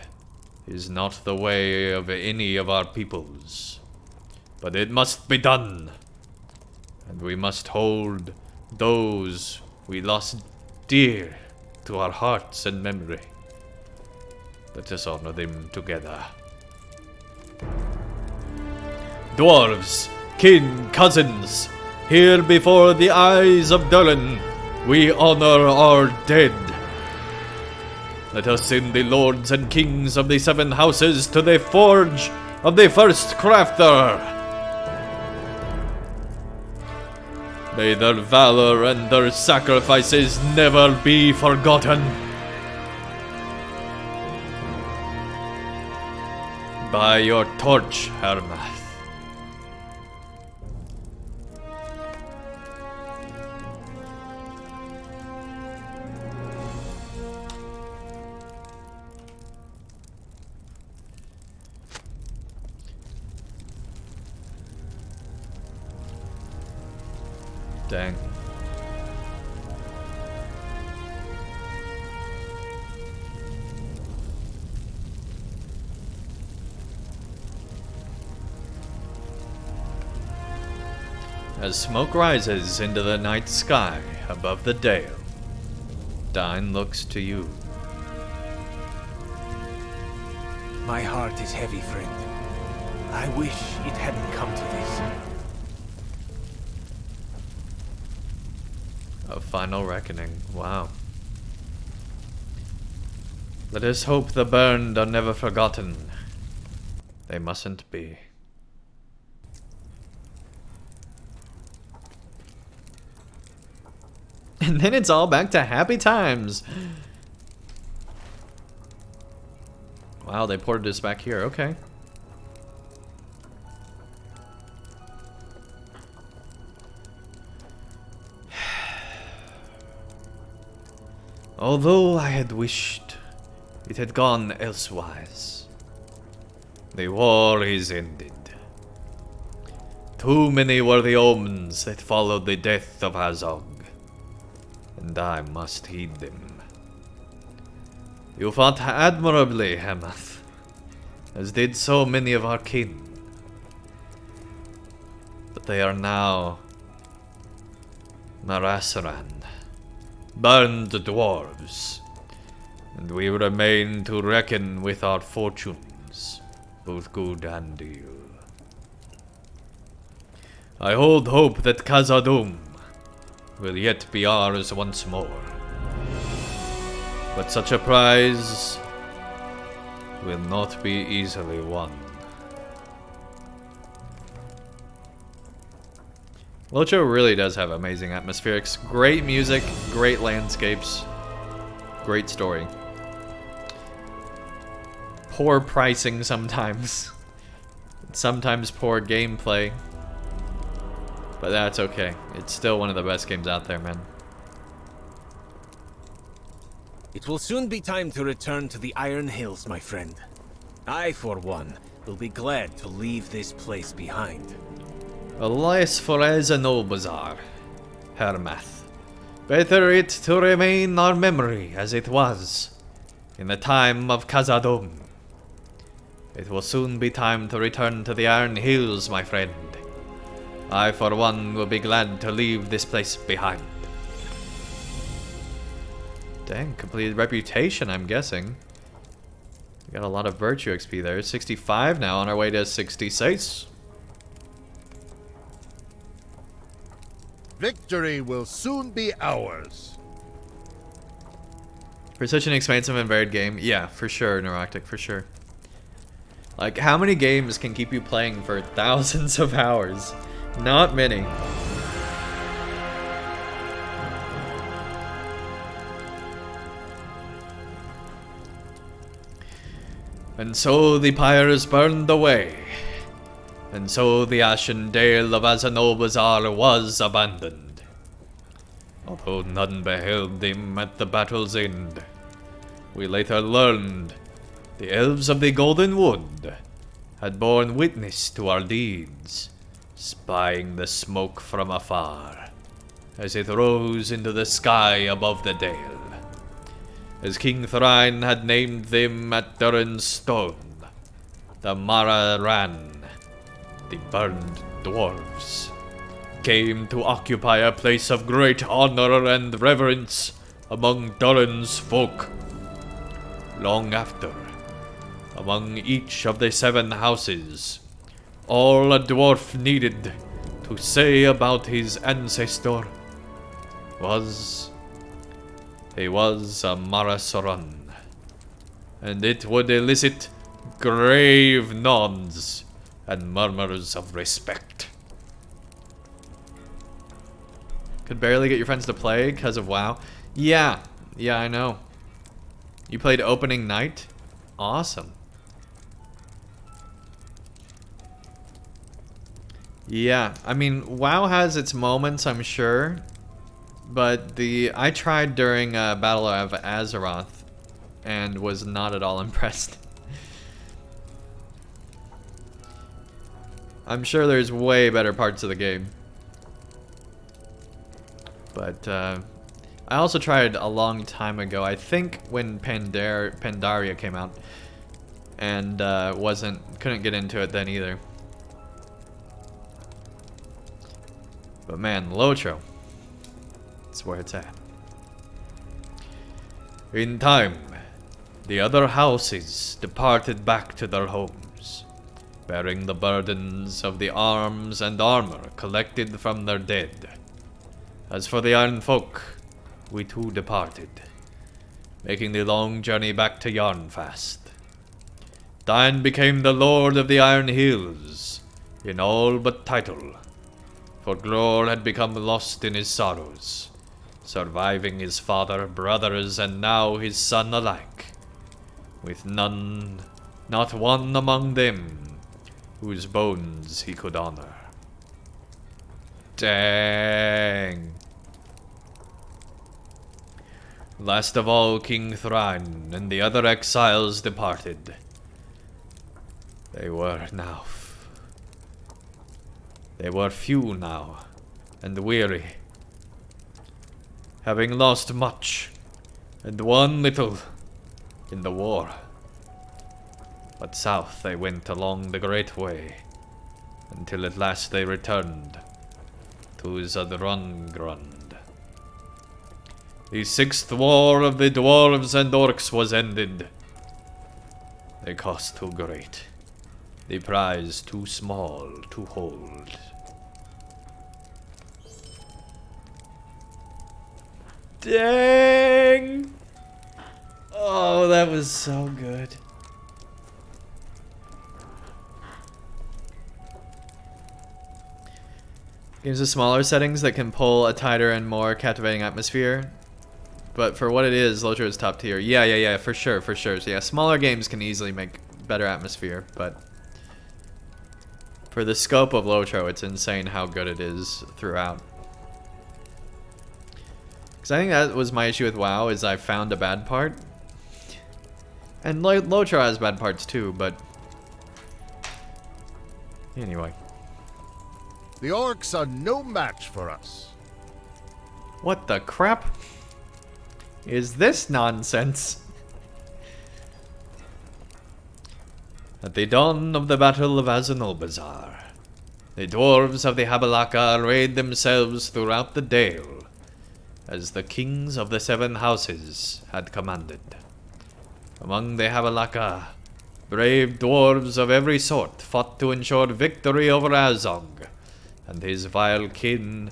is not the way of any of our peoples, but it must be done, and we must hold those we lost dear to our hearts and memory. Let us honor them together. Dwarves, kin, cousins, here before the eyes of Durin, we honor our dead. Let us send the lords and kings of the 7 houses to the forge of the first crafter. May their valor and their sacrifices never be forgotten. by your torch, Harmath. Dang. As smoke rises into the night sky above the dale, Dine looks to you. My heart is heavy, friend. I wish it hadn't come to this. A final reckoning. Wow. Let us hope the burned are never forgotten. They mustn't be. And then it's all back to happy times. Wow, they ported us back here. Okay. Although I had wished it had gone elsewise, the war is ended. Too many were the omens that followed the death of Azog, and I must heed them. You fought admirably, Harmath, as did so many of our kin. But they are now Marasaran, burned dwarves, and we remain to reckon with our fortunes, both good and ill. I hold hope that Khazad-dûm will yet be ours once more, but such a prize will not be easily won. LOTRO really does have amazing atmospherics. Great music, great landscapes, great story. Poor pricing sometimes. Sometimes poor gameplay. But that's okay. It's still one of the best games out there, man. It will soon be time to return to the Iron Hills, my friend. I, for one, will be glad to leave this place behind. Alas for Azanulbizar, Harmath. Better it to remain our memory as it was in the time of Khazad-dûm. It will soon be time to return to the Iron Hills, my friend. I, for one, will be glad to leave this place behind. Dang, completed reputation, I'm guessing. We got a lot of virtue XP there. 65 now, on our way to 66. Victory will soon be ours. For such an expansive and varied game, yeah, for sure, Neuroctic, for sure. Like, how many games can keep you playing for thousands of hours? Not many. And so the pyres burned away, and so the ashen dale of Azanulbizar was abandoned. Although none beheld him at the battle's end, we later learned the elves of the Golden Wood had borne witness to our deeds, spying the smoke from afar as it rose into the sky above the dale. As King Durin had named them at Durin's stone, the Mararan, the burned dwarves, came to occupy a place of great honor and reverence among Durin's folk. Long after, among each of the 7 houses, all a dwarf needed to say about his ancestor was, he was a Marasaran, and it would elicit grave nods and murmurs of respect. Could barely get your friends to play because of WoW. Yeah, I know. You played opening night? Awesome. Yeah, I mean, WoW has its moments, I'm sure. But I tried during Battle of Azeroth and was not at all impressed. I'm sure there's way better parts of the game. But I also tried a long time ago, I think when Pandaria came out, and couldn't get into it then either. But man, LOTRO, that's where it's at. In time, the other houses departed back to their homes, bearing the burdens of the arms and armor collected from their dead. As for the Iron Folk, we too departed, making the long journey back to Yarnfast. Dine became the Lord of the Iron Hills, in all but title, for Glor had become lost in his sorrows, surviving his father, brothers, and now his son alike, with none, not one among them, whose bones he could honor. Dang. Last of all, King Thrain and the other exiles departed. They were few now, and weary, having lost much, and won little in the war. But south they went along the Great Way, until at last they returned to Zadrongrund. The 6th war of the Dwarves and Orcs was ended. The cost too great, the prize too small to hold. Dang! Oh, that was so good. Games with smaller settings that can pull a tighter and more captivating atmosphere. But for what it is, LOTRO is top tier. Yeah, for sure. So yeah, smaller games can easily make better atmosphere, but for the scope of LOTRO, it's insane how good it is throughout. Because I think that was my issue with WoW, is I found a bad part. And LOTRO has bad parts too, but anyway. The orcs are no match for us. What the crap is this nonsense? At the dawn of the Battle of Azanulbizar, the dwarves of the Habalaka arrayed themselves throughout the dale, as the kings of the 7 houses had commanded. Among the Habalaka, brave dwarves of every sort fought to ensure victory over Azog and his vile kin,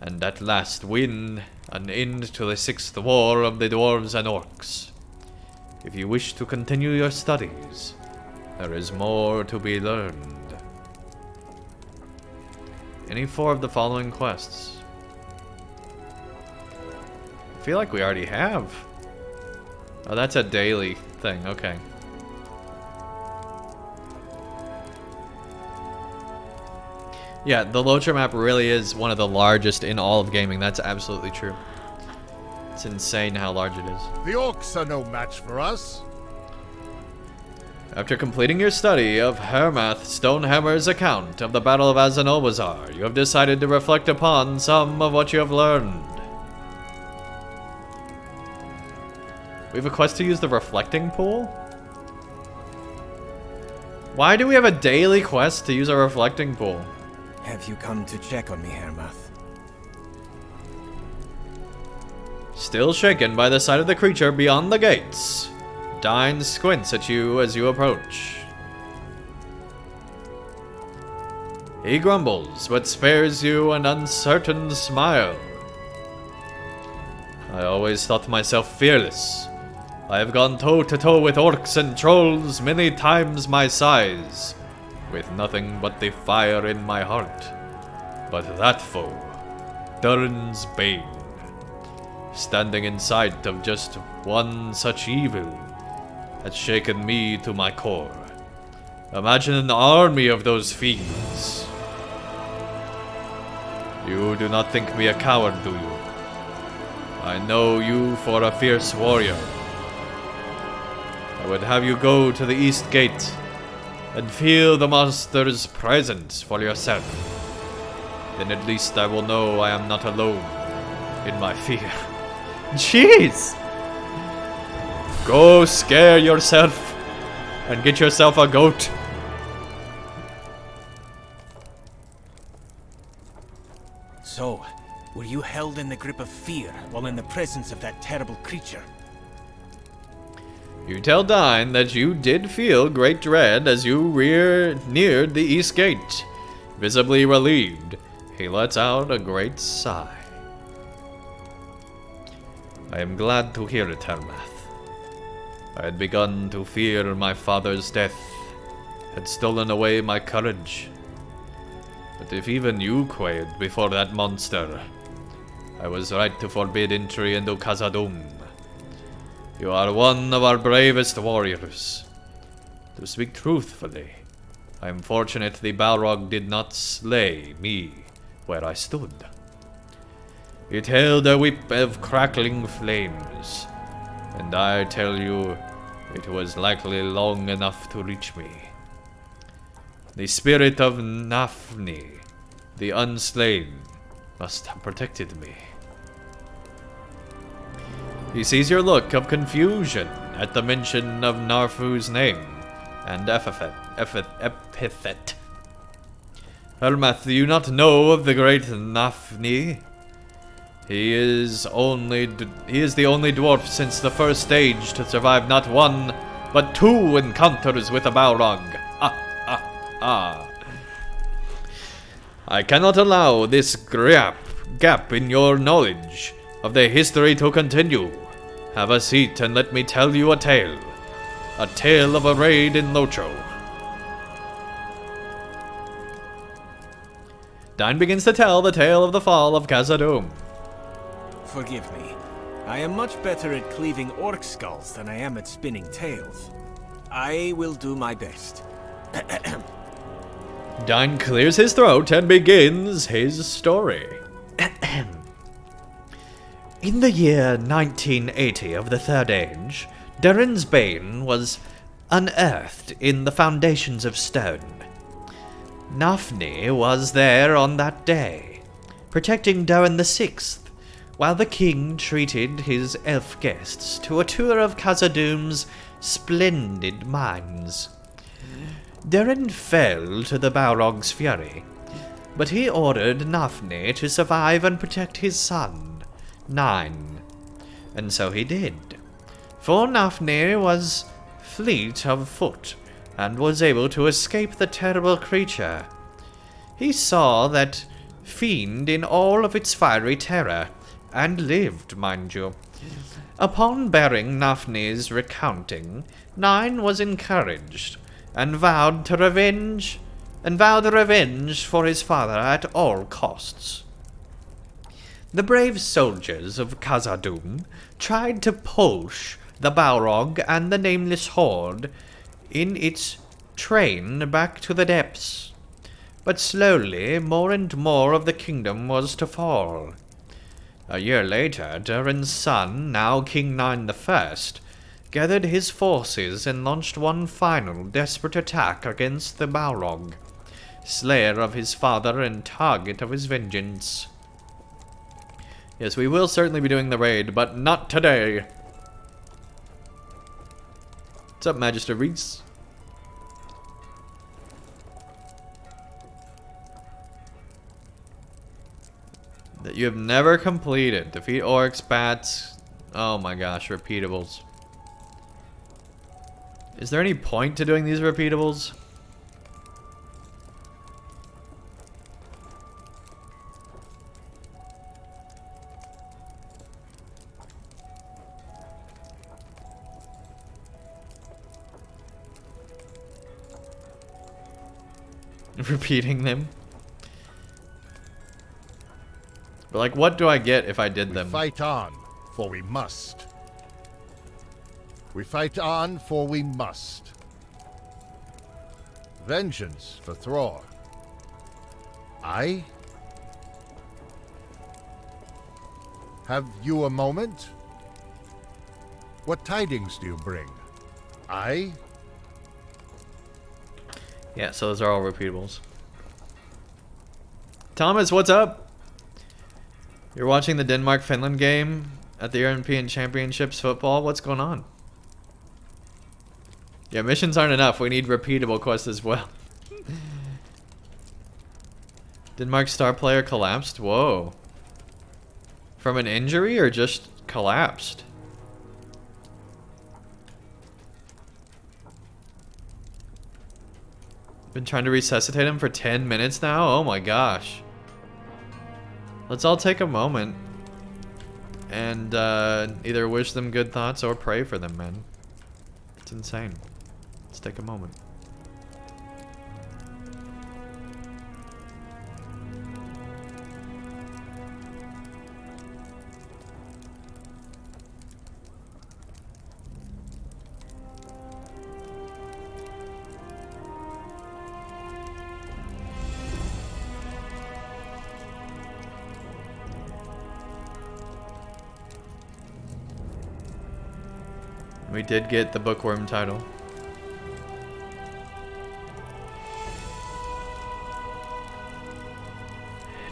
and at last win an end to the 6th war of the Dwarves and Orcs. If you wish to continue your studies, there is more to be learned. Any 4 of the following quests? I feel like we already have. Oh, that's a daily thing, okay. Yeah, the LOTRO map really is one of the largest in all of gaming. That's absolutely true. It's insane how large it is. The orcs are no match for us. After completing your study of Harmath Stonehammer's account of the Battle of Azanulbizar, you have decided to reflect upon some of what you have learned. We have a quest to use the reflecting pool? Why do we have a daily quest to use a reflecting pool? Have you come to check on me, Harmath? Still shaken by the sight of the creature beyond the gates, Dine squints at you as you approach. He grumbles, but spares you an uncertain smile. I always thought myself fearless. I have gone toe-to-toe with orcs and trolls many times my size, with nothing but the fire in my heart. But that foe, Durin's Bane, standing in sight of just one such evil, had shaken me to my core. Imagine an army of those fiends. You do not think me a coward, do you? I know you for a fierce warrior. I would have you go to the east gate and feel the monster's presence for yourself. Then at least I will know I am not alone in my fear. Jeez! Go scare yourself and get yourself a goat. So, were you held in the grip of fear while in the presence of that terrible creature? You tell Dine that you did feel great dread as you neared the east gate. Visibly relieved, he lets out a great sigh. I am glad to hear it, Harmath. I had begun to fear my father's death had stolen away my courage. But if even you quailed before that monster, I was right to forbid entry into Khazad-dûm. You are one of our bravest warriors. To speak truthfully, I am fortunate the Balrog did not slay me where I stood. It held a whip of crackling flames, and I tell you, it was likely long enough to reach me. The spirit of Nafni, the unslain, must have protected me. He sees your look of confusion at the mention of Narfu's name and epithet. Harmath, do you not know of the great Nafni? He is the only dwarf since the first stage to survive not one, but 2 encounters with a Balrog. I cannot allow this gap in your knowledge of the history to continue. Have a seat and let me tell you a tale. A tale of a raid in LOTRO. Dine begins to tell the tale of the fall of Khazad-dûm. Forgive me. I am much better at cleaving orc skulls than I am at spinning tales. I will do my best. Dine clears his throat and begins his story. In the year 1980 of the Third Age, Durin's bane was unearthed in the foundations of stone. Nafni was there on that day, protecting Durin the Sixth, while the king treated his elf guests to a tour of Khazad-dûm's splendid mines. Durin fell to the Balrog's fury, but he ordered Nafni to survive and protect his son, Dine. And so he did, for Nafni was fleet of foot and was able to escape the terrible creature. He saw that fiend in all of its fiery terror, and lived, mind you. Upon bearing Nafni's recounting, Dine was encouraged, and vowed revenge for his father at all costs. The brave soldiers of Khazad-dûm tried to push the Balrog and the nameless horde in its train back to the depths, but slowly more and more of the kingdom was to fall. A year later, Durin's son, now King Dine I, gathered his forces and launched one final desperate attack against the Balrog, slayer of his father and target of his vengeance. Yes, we will certainly be doing the raid, but not today. What's up, Magister Reese? That you have never completed. Defeat orcs, bats. Oh my gosh, repeatables. Is there any point to doing these repeatables? Repeating them? But like, what do I get if I did them? We fight on, for we must. We fight on, for we must. Vengeance for Thror. Aye? Have you a moment? What tidings do you bring? I? Yeah, so those are all repeatables. Thomas, what's up? You're watching the Denmark-Finland game at the European Championships football? What's going on? Yeah, missions aren't enough. We need repeatable quests as well. Denmark's star player collapsed? Whoa. From an injury or just collapsed? Been trying to resuscitate him for 10 minutes now? Oh my gosh. Let's all take a moment and either wish them good thoughts or pray for them, man. It's insane. Let's take a moment. We did get the bookworm title.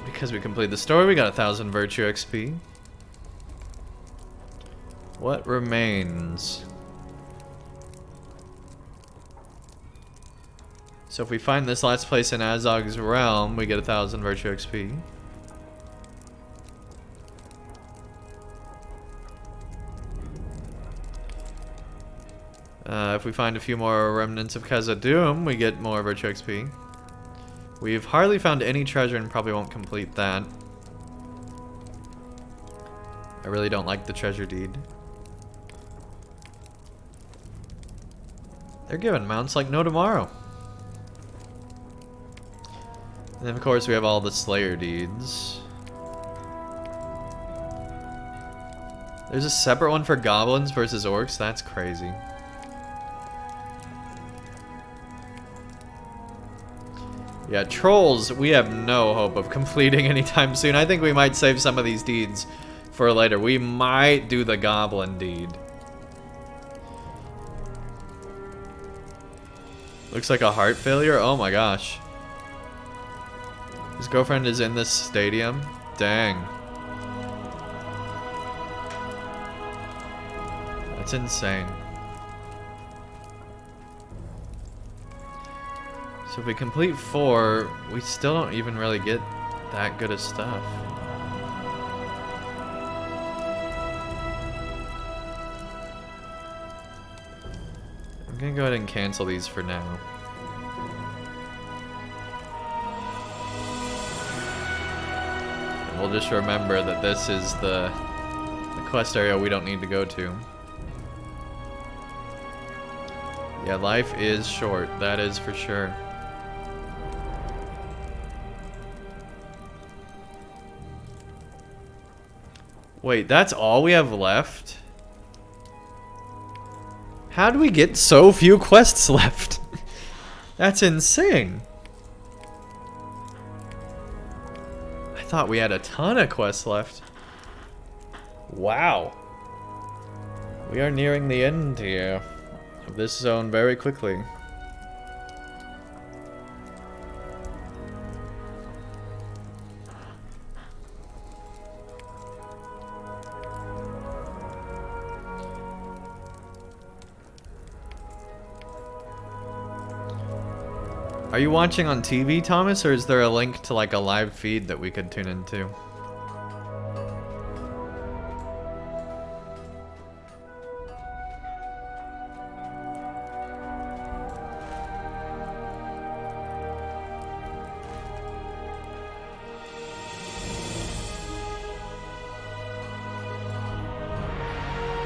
Because we completed the story, we got 1,000 virtue XP. What remains? So if we find this last place in Azog's realm, we get 1,000 virtue XP. If we find a few more remnants of Khazad-dûm, we get more virtue XP. We've hardly found any treasure and probably won't complete that. I really don't like the treasure deed. They're giving mounts like no tomorrow. And then of course we have all the Slayer deeds. There's a separate one for goblins versus orcs? That's crazy. Yeah, trolls, we have no hope of completing anytime soon. I think we might save some of these deeds for later. We might do the goblin deed. Looks like a heart failure? Oh my gosh. His girlfriend is in this stadium? Dang. That's insane. So if we complete 4, we still don't even really get that good of stuff. I'm gonna go ahead and cancel these for now. And we'll just remember that this is the quest area we don't need to go to. Yeah, life is short, that is for sure. Wait, that's all we have left? How do we get so few quests left? That's insane. I thought we had a ton of quests left. Wow. We are nearing the end here of this zone very quickly. Are you watching on TV, Thomas, or is there a link to like a live feed that we could tune into?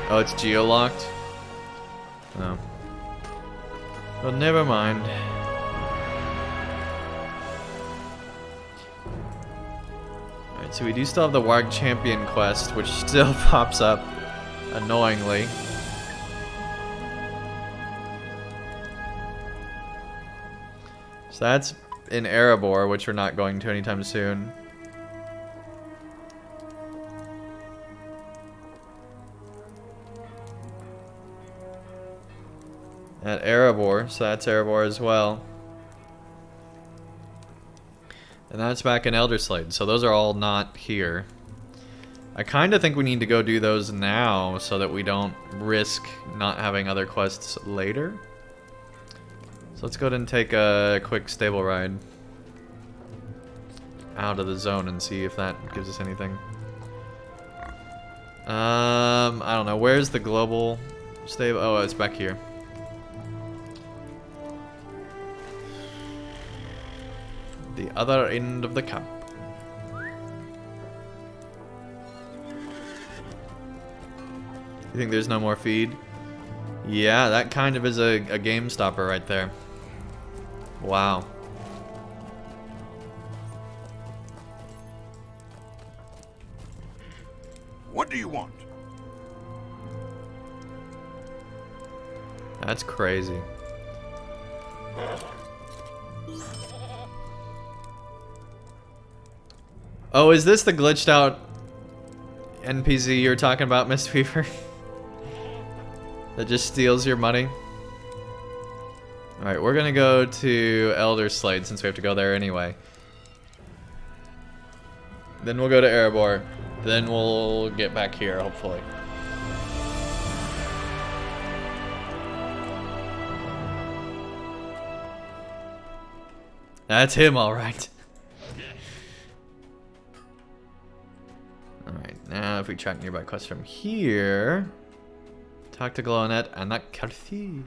Oh, it's geo-locked? Oh. Well, never mind. So we do still have the Warg Champion quest, which still pops up annoyingly. So that's in Erebor, which we're not going to anytime soon. at Erebor, so that's Erebor as well. And that's back in Elder Slade, so those are all not here. I kind of think we need to go do those now so that we don't risk not having other quests later. So let's go ahead and take a quick stable ride out of the zone and see if that gives us anything. I don't know. Where's the global stable? Oh, it's back here. The other end of the camp. You think there's no more feed? Yeah, that kind of is a game stopper right there. Wow. What do you want? That's crazy. Oh, is this the glitched out NPC you're talking about, Mistweaver? That just steals your money? Alright, we're gonna go to Elder Slade since we have to go there anyway. Then we'll go to Erebor. Then we'll get back here, hopefully. That's him, alright. Alright, now if we track nearby quests from here... Talk to Glownet and that Karthi.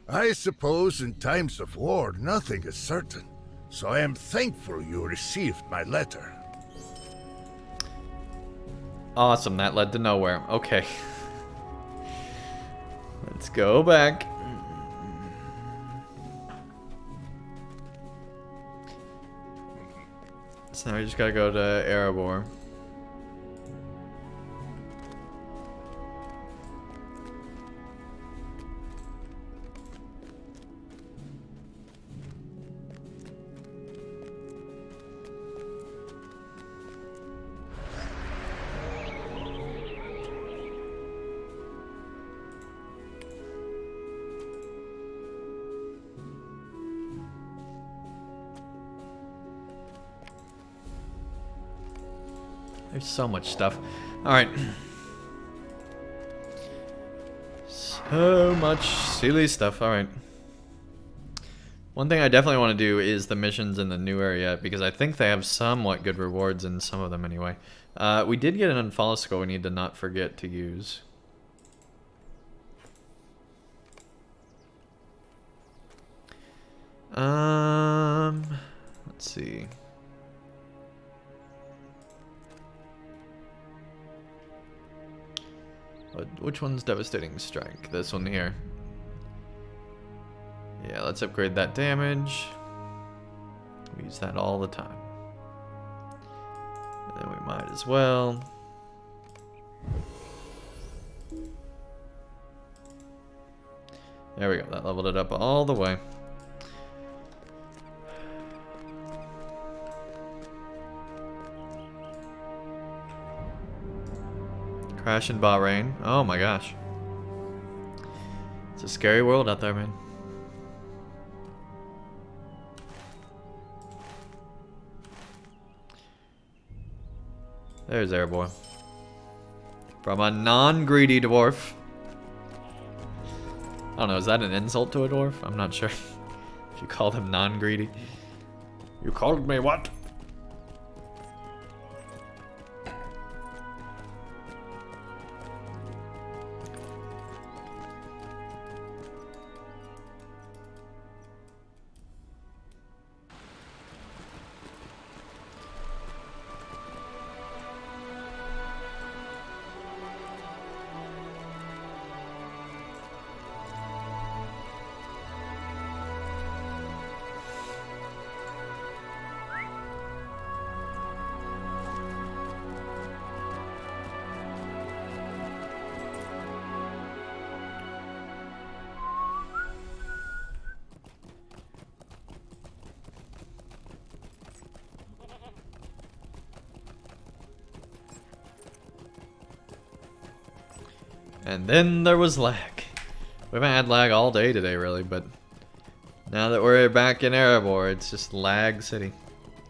I suppose in times of war, nothing is certain. So I am thankful you received my letter. Awesome, that led to nowhere. Okay. Let's go back. So now we just gotta go to Erebor. There's so much stuff. Alright. So much silly stuff. Alright. One thing I definitely want to do is the missions in the new area, because I think they have somewhat good rewards in some of them anyway. We did get an unfollow scroll we need to not forget to use. Let's see. Which one's Devastating Strike? This one here. Yeah, let's upgrade that damage. We use that all the time. And then we might as well. There we go, that leveled it up all the way. Crash in Bahrain. Oh my gosh. It's a scary world out there, man. There's Airboy. From a non-greedy dwarf. I don't know, is that an insult to a dwarf? I'm not sure. If you call them non-greedy. You called me what? And then there was lag. We haven't had lag all day today, really, but now that we're back in Erebor, it's just lag city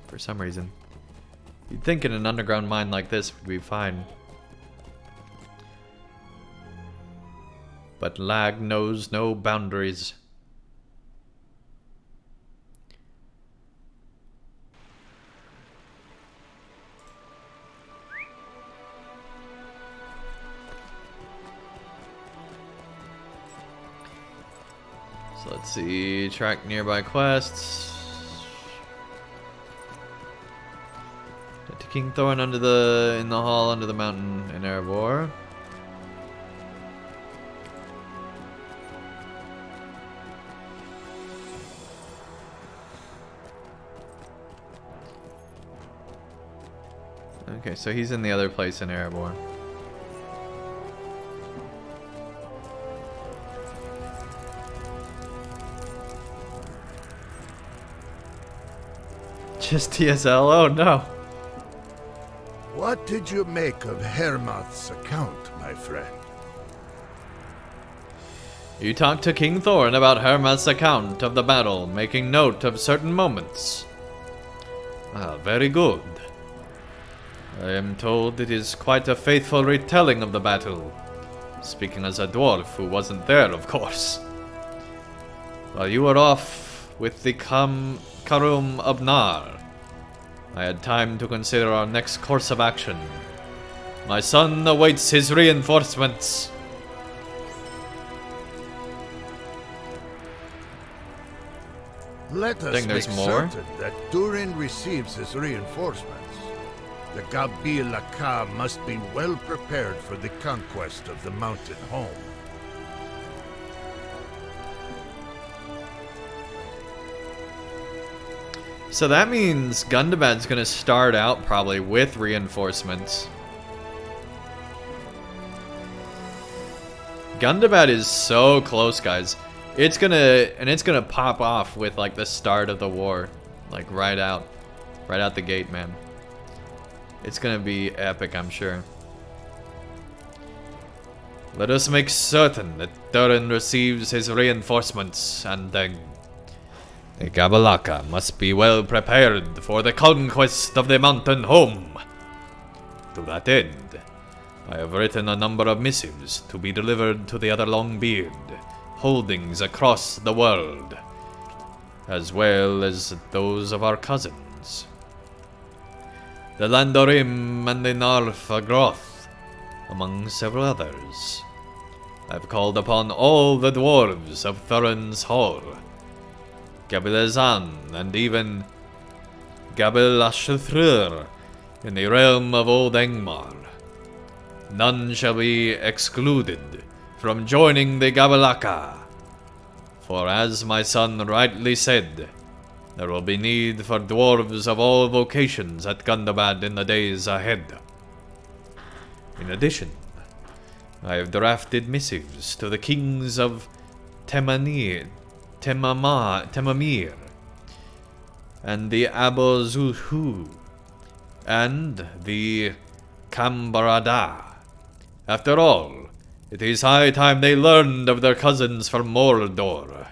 for some reason. You'd think in an underground mine like this would be fine. But lag knows no boundaries. So let's see, track nearby quests. Get to King Thorn in the hall under the mountain in Erebor. Okay, so he's in the other place in Erebor. Just TSL? Oh no. What did you make of Harmath's account, my friend? You talked to King Thorn about Harmath's account of the battle, making note of certain moments. Ah, very good. I am told it is quite a faithful retelling of the battle. Speaking as a dwarf who wasn't there, of course. While you were off with the Karum Abnar, I had time to consider our next course of action. My son awaits his reinforcements. Let us make more? certain that Durin receives his reinforcements. The Gabil-Aka must be well prepared for the conquest of the mountain home. So that means Gundabad's gonna start out probably with reinforcements. Gundabad is so close, guys. It's gonna pop off with like the start of the war, like right out the gate, man. It's gonna be epic, I'm sure. Let us make certain that Durin receives his reinforcements, and then the Gabalaka must be well prepared for the conquest of the mountain home. To that end, I have written a number of missives to be delivered to the other Longbeard holdings across the world, as well as those of our cousins, the Landorim and the Narfagroth, among several others. I've called upon all the dwarves of Thurin's Hall, Gabilazan, and even Gabilashthrur in the realm of Old Angmar. None shall be excluded from joining the Gabalaka, for as my son rightly said, there will be need for dwarves of all vocations at Gundabad in the days ahead. In addition, I have drafted missives to the kings of Temamir, and the Abozuhu, and the Kambarada. After all, it is high time they learned of their cousins from Mordor.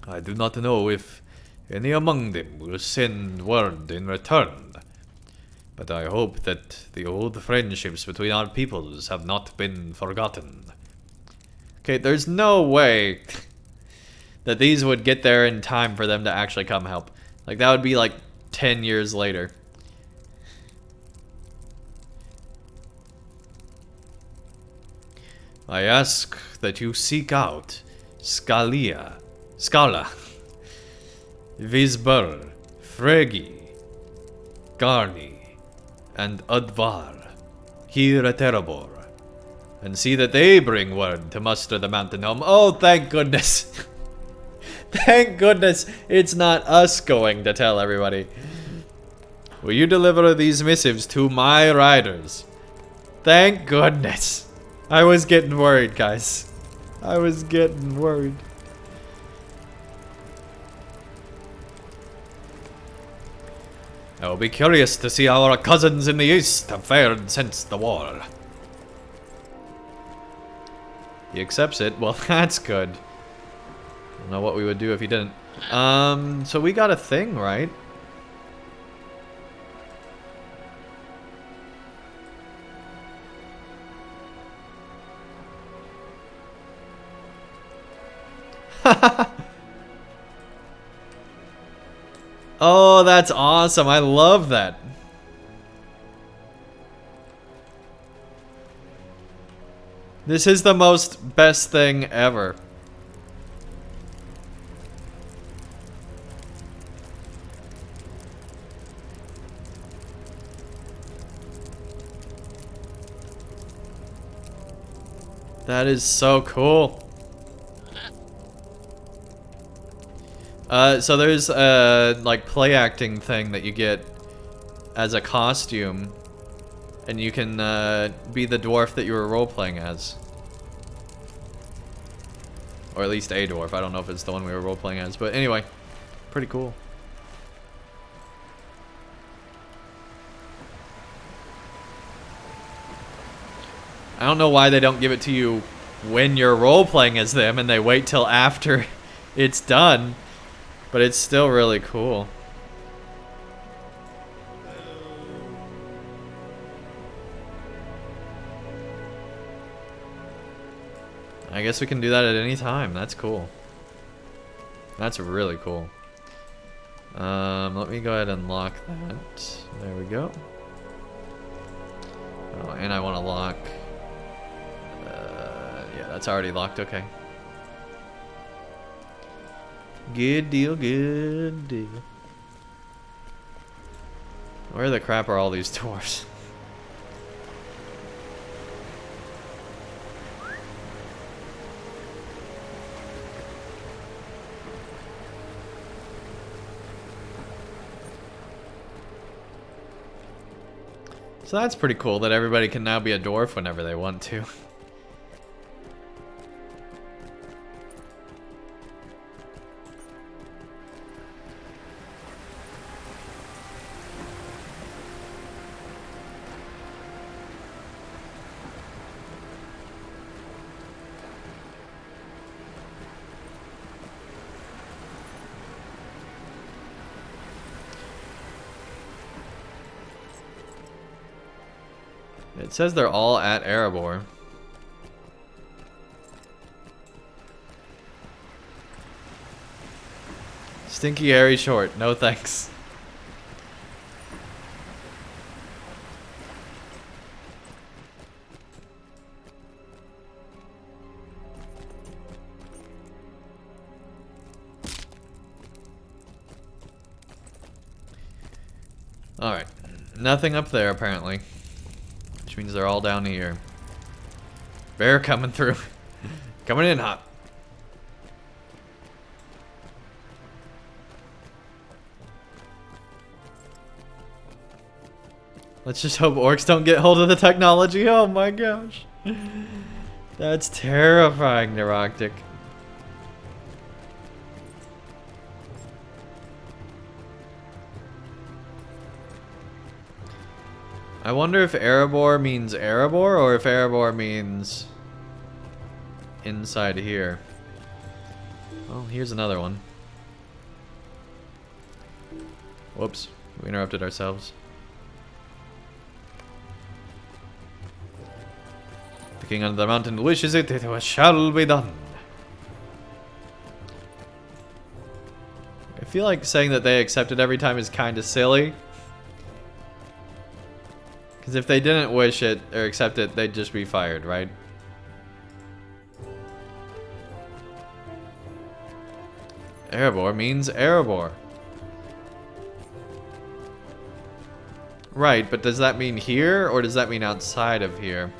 I do not know if any among them will send word in return, but I hope that the old friendships between our peoples have not been forgotten. Okay, there's no way that these would get there in time for them to actually come help. Like, that would be like 10 years later. I ask that you seek out Scala, Visbur, Fregi, Garni, and Udvar here at Erebor, and see that they bring word to muster the mountain home. Oh, thank goodness. Thank goodness it's not us going to tell everybody. Will you deliver these missives to my riders? Thank goodness. I was getting worried, guys. I was getting worried. I will be curious to see how our cousins in the east have fared since the war. He accepts it. Well, that's good. I don't know what we would do if he didn't. So we got a thing, right? Oh, that's awesome. I love that. This is the most best thing ever. That is so cool. So there's a like play acting thing that you get as a costume, and you can be the dwarf that you were role playing as, or at least a dwarf. I don't know if it's the one we were role playing as, but anyway, pretty cool. I don't know why they don't give it to you when you're role playing as them and they wait till after it's done. But it's still really cool. I guess we can do that at any time. That's cool. That's really cool. Let me go ahead and lock that. There we go. Oh, and I want to lock... yeah, that's already locked. Okay. Good deal, good deal. Where the crap are all these dwarves? So that's pretty cool that everybody can now be a dwarf whenever they want to. It says they're all at Erebor. Stinky, hairy, short. No thanks. Alright. Nothing up there, apparently. Which means they're all down here. Bear coming through. Coming in hot. Let's just hope orcs don't get hold of the technology. Oh my gosh. That's terrifying, Neuroctic. I wonder if Erebor means Erebor or if Erebor means inside here. Well, here's another one. Whoops, we interrupted ourselves. The king under the mountain wishes it, it shall be done. I feel like saying that they accept it every time is kind of silly. Because if they didn't wish it or accept it, they'd just be fired, right? Erebor means Erebor. Right, but does that mean here or does that mean outside of here?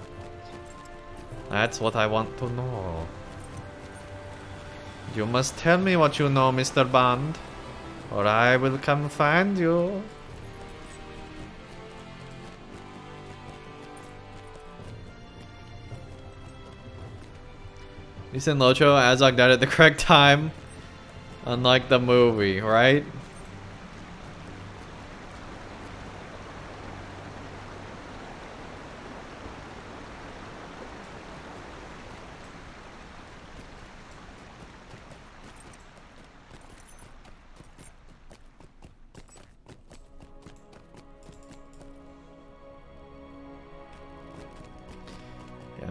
That's what I want to know. You must tell me what you know, Mr. Bond, or I will come find you. At least in LOTRO, Azog died at the correct time. Unlike the movie, right?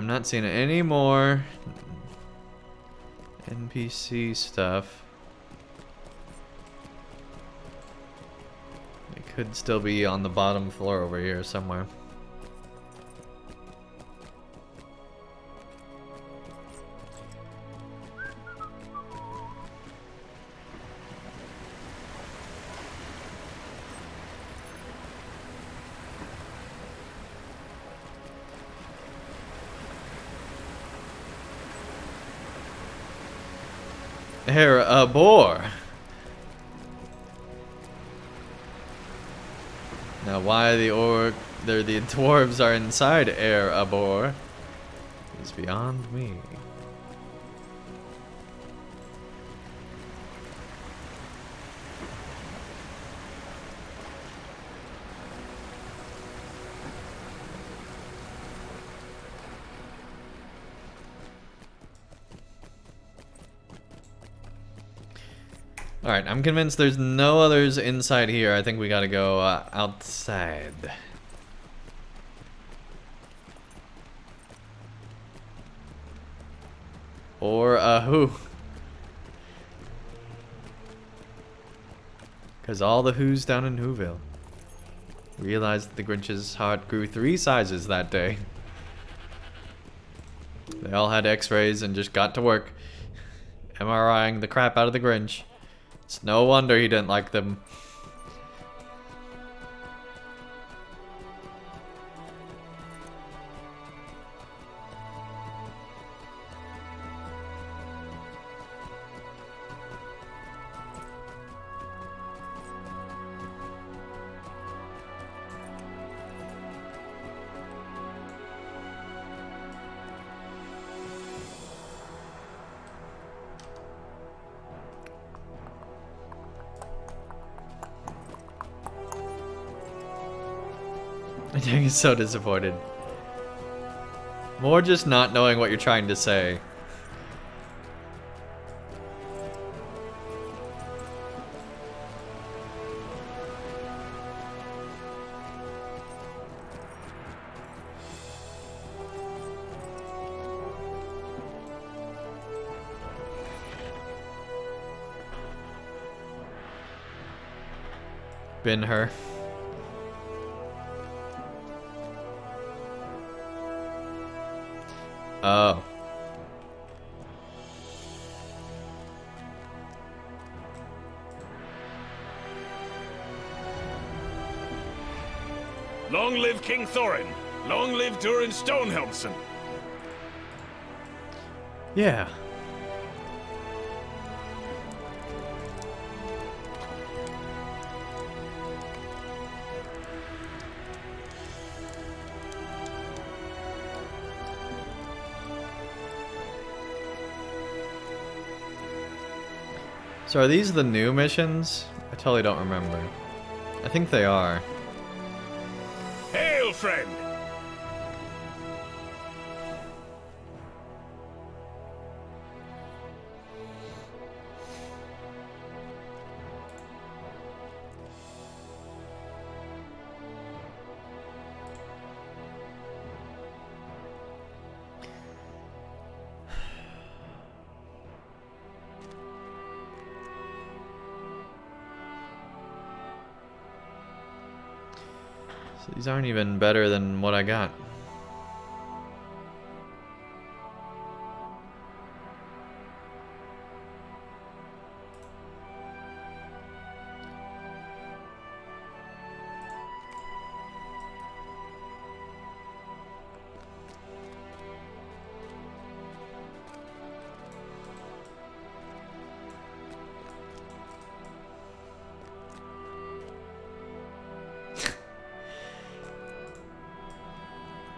not seeing any more NPC stuff. It could still be on the bottom floor over here somewhere. Here, a boar. Now, why the dwarves are inside Air Abor is beyond me. Alright, I'm convinced there's no others inside here. I think we gotta go outside. Or who? Because all the who's down in Whoville realized that the Grinch's heart grew 3 sizes that day. They all had x-rays and just got to work MRIing the crap out of the Grinch. It's no wonder he didn't like them. Andang is so disappointed. More just not knowing what you're trying to say. Been her. Oh. Long live King Thorin! Long live Durin Stonehelmson! Yeah. So are these the new missions? I totally don't remember. I think they are. Hail, friend! These aren't even better than what I got.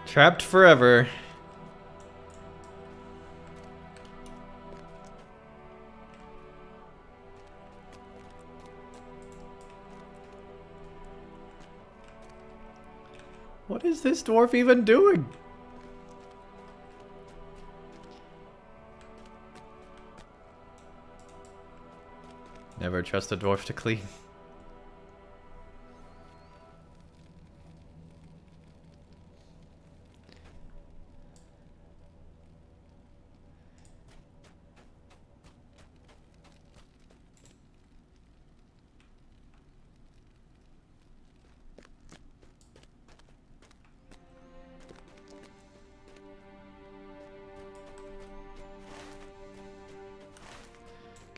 Trapped forever. What is this dwarf even doing? Never trust a dwarf to clean.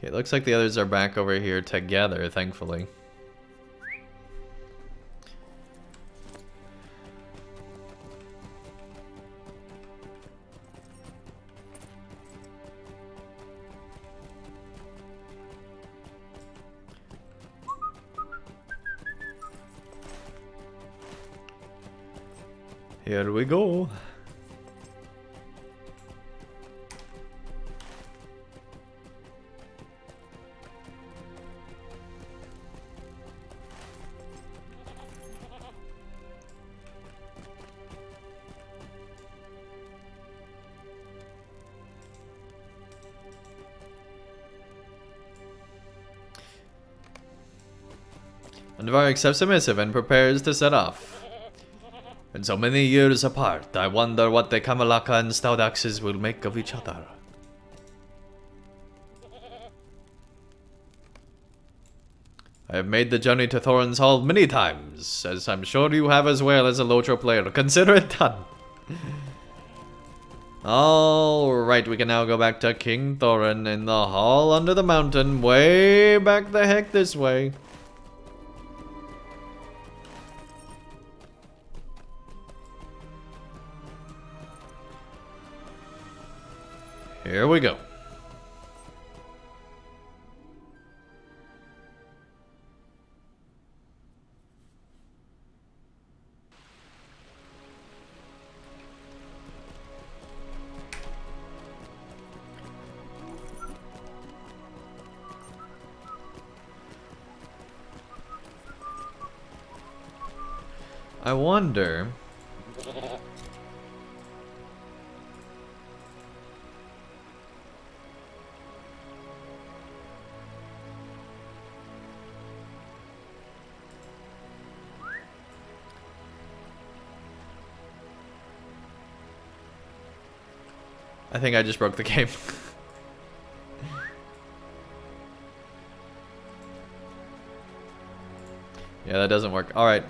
Okay, looks like the others are back over here together, thankfully. Here we go. Andvar accepts a missive and prepares to set off. And so many years apart, I wonder what the Kamalaka and Stout Axes will make of each other. I have made the journey to Thorin's Hall many times, as I'm sure you have as well as a LOTRO player. Consider it done. Alright, we can now go back to King Thorin in the hall under the mountain, way back the heck this way. Here we go. I wonder... I think I just broke the game. Yeah, that doesn't work. Alright.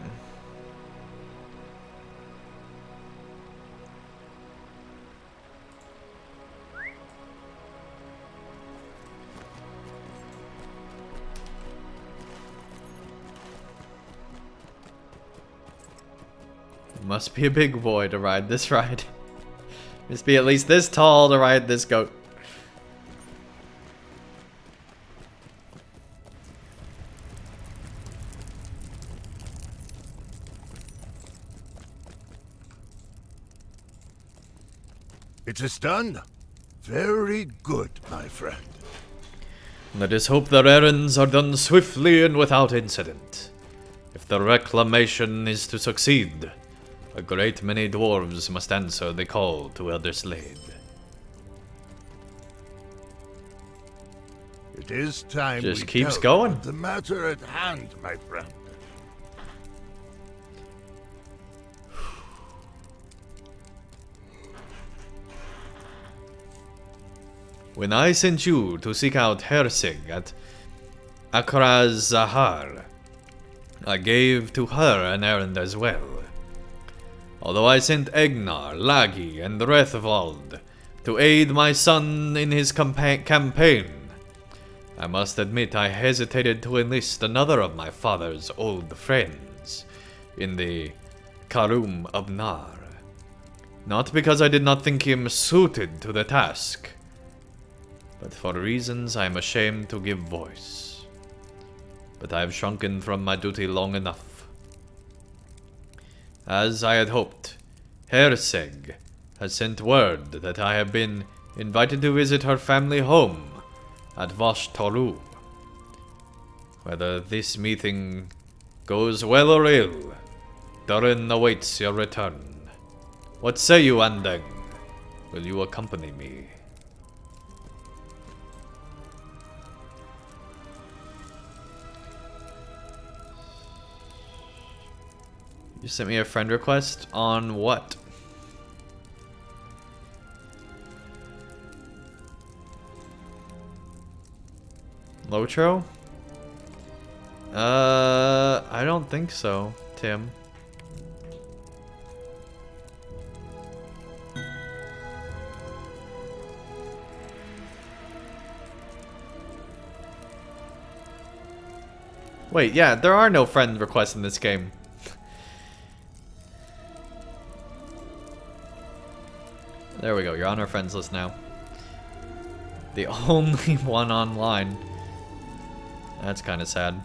Must be a big boy to ride this ride. Must be at least this tall to ride this goat. It is done. Very good, my friend. Let us hope their errands are done swiftly and without incident. If the reclamation is to succeed, a great many dwarves must answer the call to Elder Slade. It is time Just we keeps delve going. into the matter at hand, my friend. When I sent you to seek out Hersig at Akraz-Zahar, I gave to her an errand as well. Although I sent Egnar, Lagi, and Rethvald to aid my son in his campaign, I must admit I hesitated to enlist another of my father's old friends in the Karum of Nar. Not because I did not think him suited to the task, but for reasons I am ashamed to give voice. But I have shrunken from my duty long enough. As I had hoped, Herseg has sent word that I have been invited to visit her family home at Vosh Toru. Whether this meeting goes well or ill, Durin awaits your return. What say you, Andang? Will you accompany me? You sent me a friend request on what? LOTRO? I don't think so, Tim. Wait, yeah, there are no friend requests in this game. There we go, you're on our friends list now. The only one online. That's kind of sad.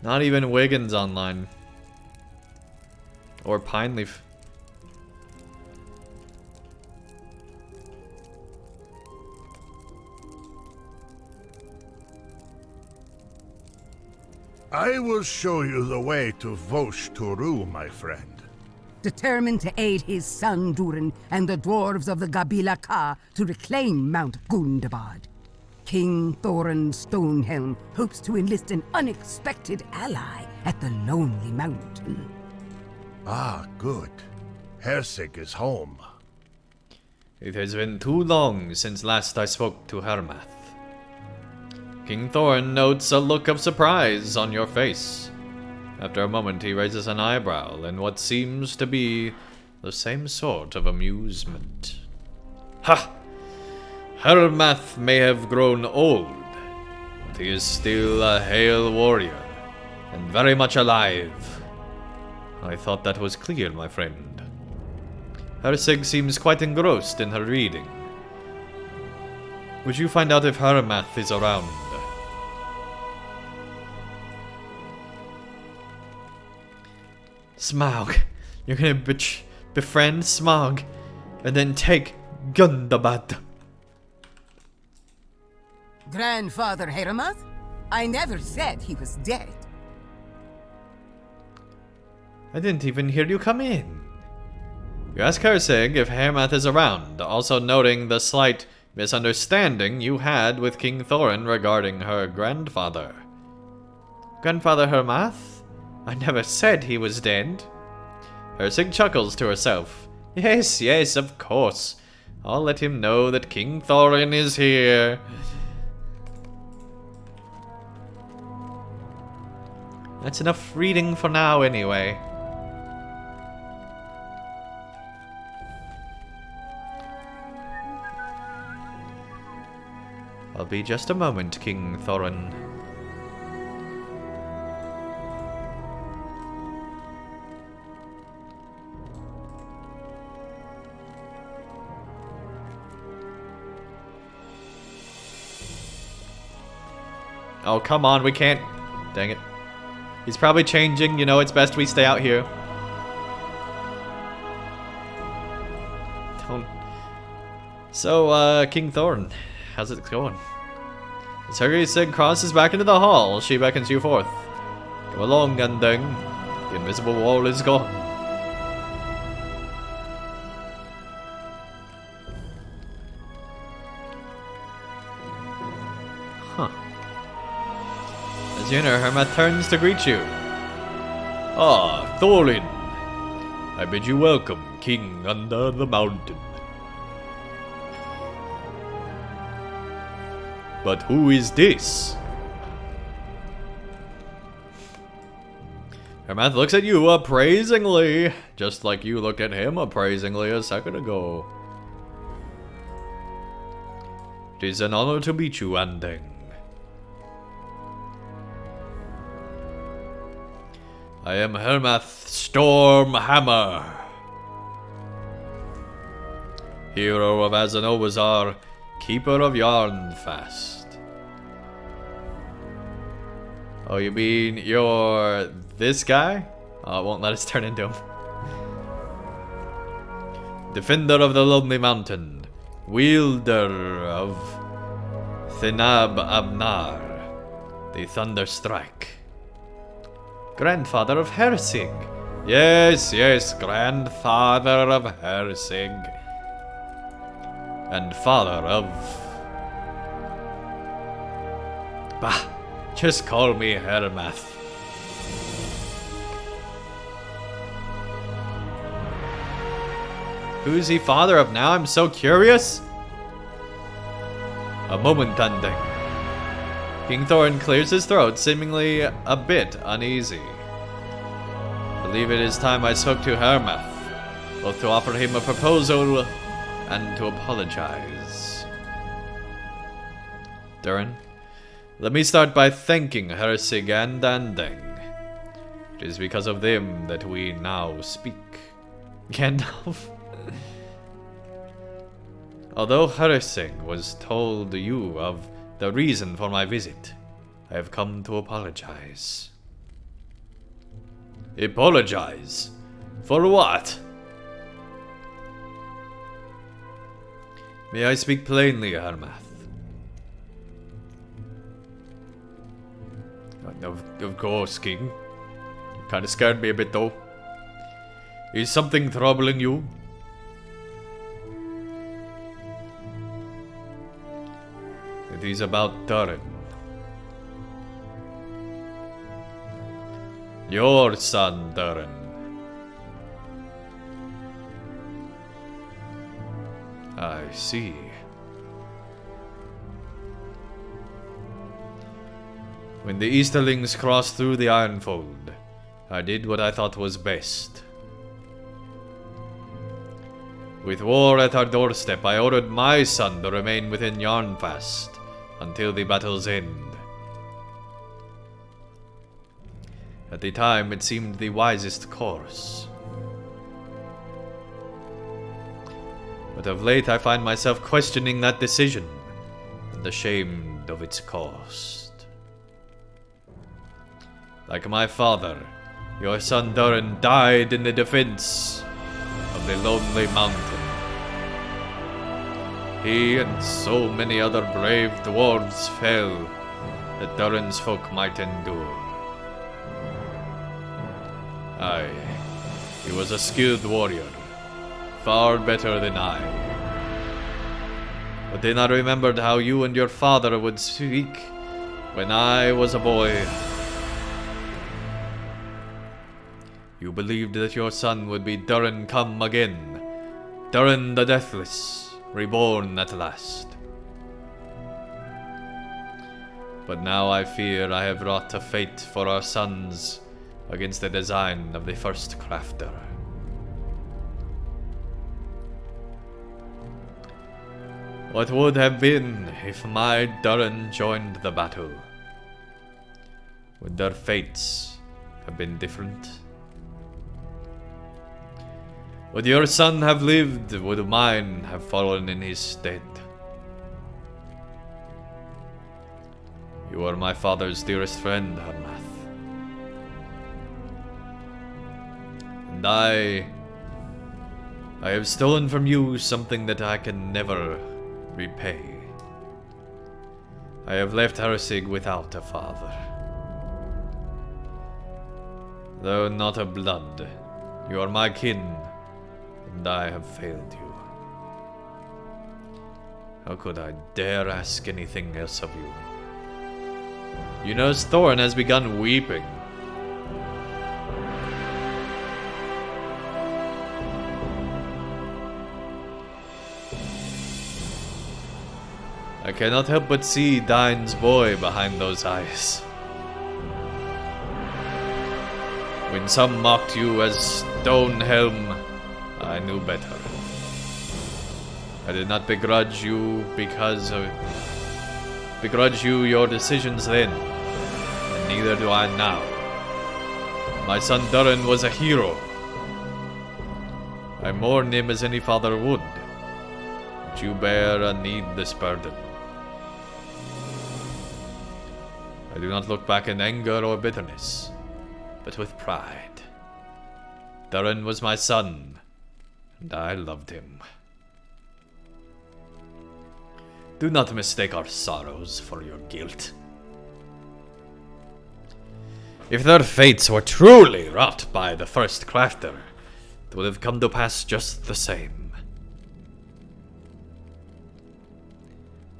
Not even Wiggins online. Or Pineleaf. I will show you the way to Vosh Turu, my friend. Determined to aid his son Durin and the dwarves of the Gabila Ka to reclaim Mount Gundabad. King Thorin Stonehelm hopes to enlist an unexpected ally at the Lonely Mountain. Ah, good. Hersig is home. It has been too long since last I spoke to Harmath. King Thorin notes a look of surprise on your face. After a moment, he raises an eyebrow in what seems to be the same sort of amusement. Ha! Harmath may have grown old, but he is still a hale warrior, and very much alive. I thought that was clear, my friend. Hersig seems quite engrossed in her reading. Would you find out if Harmath is around? Smaug. You're gonna befriend Smaug and then take Gundabad. Grandfather Harmath? I never said he was dead. I didn't even hear you come in. You ask Hersig if Harmath is around, also noting the slight misunderstanding you had with King Thorin regarding her grandfather. Grandfather Harmath? I never said he was dead. Hersig chuckles to herself. Yes, yes, of course. I'll let him know that King Thorin is here. That's enough reading for now, anyway. I'll be just a moment, King Thorin. Oh, come on, we can't. Dang it. He's probably changing, you know, it's best we stay out here. Don't. So, King Thorin, how's it going? As Hersig crosses back into the hall, she beckons you forth. Come along, Andang. The invisible wall is gone. Huh. As you enter, Harmath turns to greet you. Ah, Thorin. I bid you welcome, King under the mountain. But who is this? Harmath looks at you appraisingly, just like you looked at him appraisingly a second ago. It is an honor to meet you, Andang. I am Harmath Stormhammer, hero of Azanulbizar, keeper of Yarnfast. Oh, you mean you're this guy? Oh, it won't let us turn into him. Defender of the Lonely Mountain, wielder of Thinab Abnar, the Thunderstrike. Grandfather of Hersig. Yes, yes, grandfather of Hersig. And father of... Bah, just call me Harmath. Who's he father of now? I'm so curious. A moment, Andang. King Thorin clears his throat, seemingly a bit uneasy. I believe it is time I spoke to Harmath, both to offer him a proposal and to apologize. Durin, Let me start by thanking Hersig and Andang. It is because of them that we now speak. Gandalf. Although Hersig was told you of the reason for my visit, I have come to apologize. Apologize? For what? May I speak plainly, Harmath? Of course, King. You kinda scared me a bit, though. Is something troubling you? It is about Durin. Your son, Durin. I see. When the Easterlings crossed through the Ironfold, I did what I thought was best. With war at our doorstep, I ordered my son to remain within Yarnfast until the battle's end. At the time, it seemed the wisest course. But of late, I find myself questioning that decision and ashamed of its cost. Like my father, your son Durin died in the defense of the Lonely Mountain. He and so many other brave dwarves fell that Durin's folk might endure. Aye, he was a skilled warrior, far better than I. But then I remembered how you and your father would speak when I was a boy. You believed that your son would be Durin come again, Durin the Deathless, reborn at last. But now I fear I have wrought a fate for our sons against the design of the first crafter. What would have been if my Durin joined the battle? Would their fates have been different? Would your son have lived? Would mine have fallen in his stead? You are my father's dearest friend, Harmath. And I have stolen from you something that I can never repay. I have left Hersig without a father. Though not of blood, you are my kin, and I have failed you. How could I dare ask anything else of you? You know, Thorin has begun weeping. I cannot help but see Dine's boy behind those eyes. When some mocked you as Stonehelm, I knew better. I did not begrudge you your decisions then, and neither do I now. My son Durin was a hero. I mourn him as any father would, but you bear a needless burden. I do not look back in anger or bitterness, but with pride. Durin was my son, and I loved him. Do not mistake our sorrows for your guilt. If their fates were truly wrought by the first crafter, it would have come to pass just the same.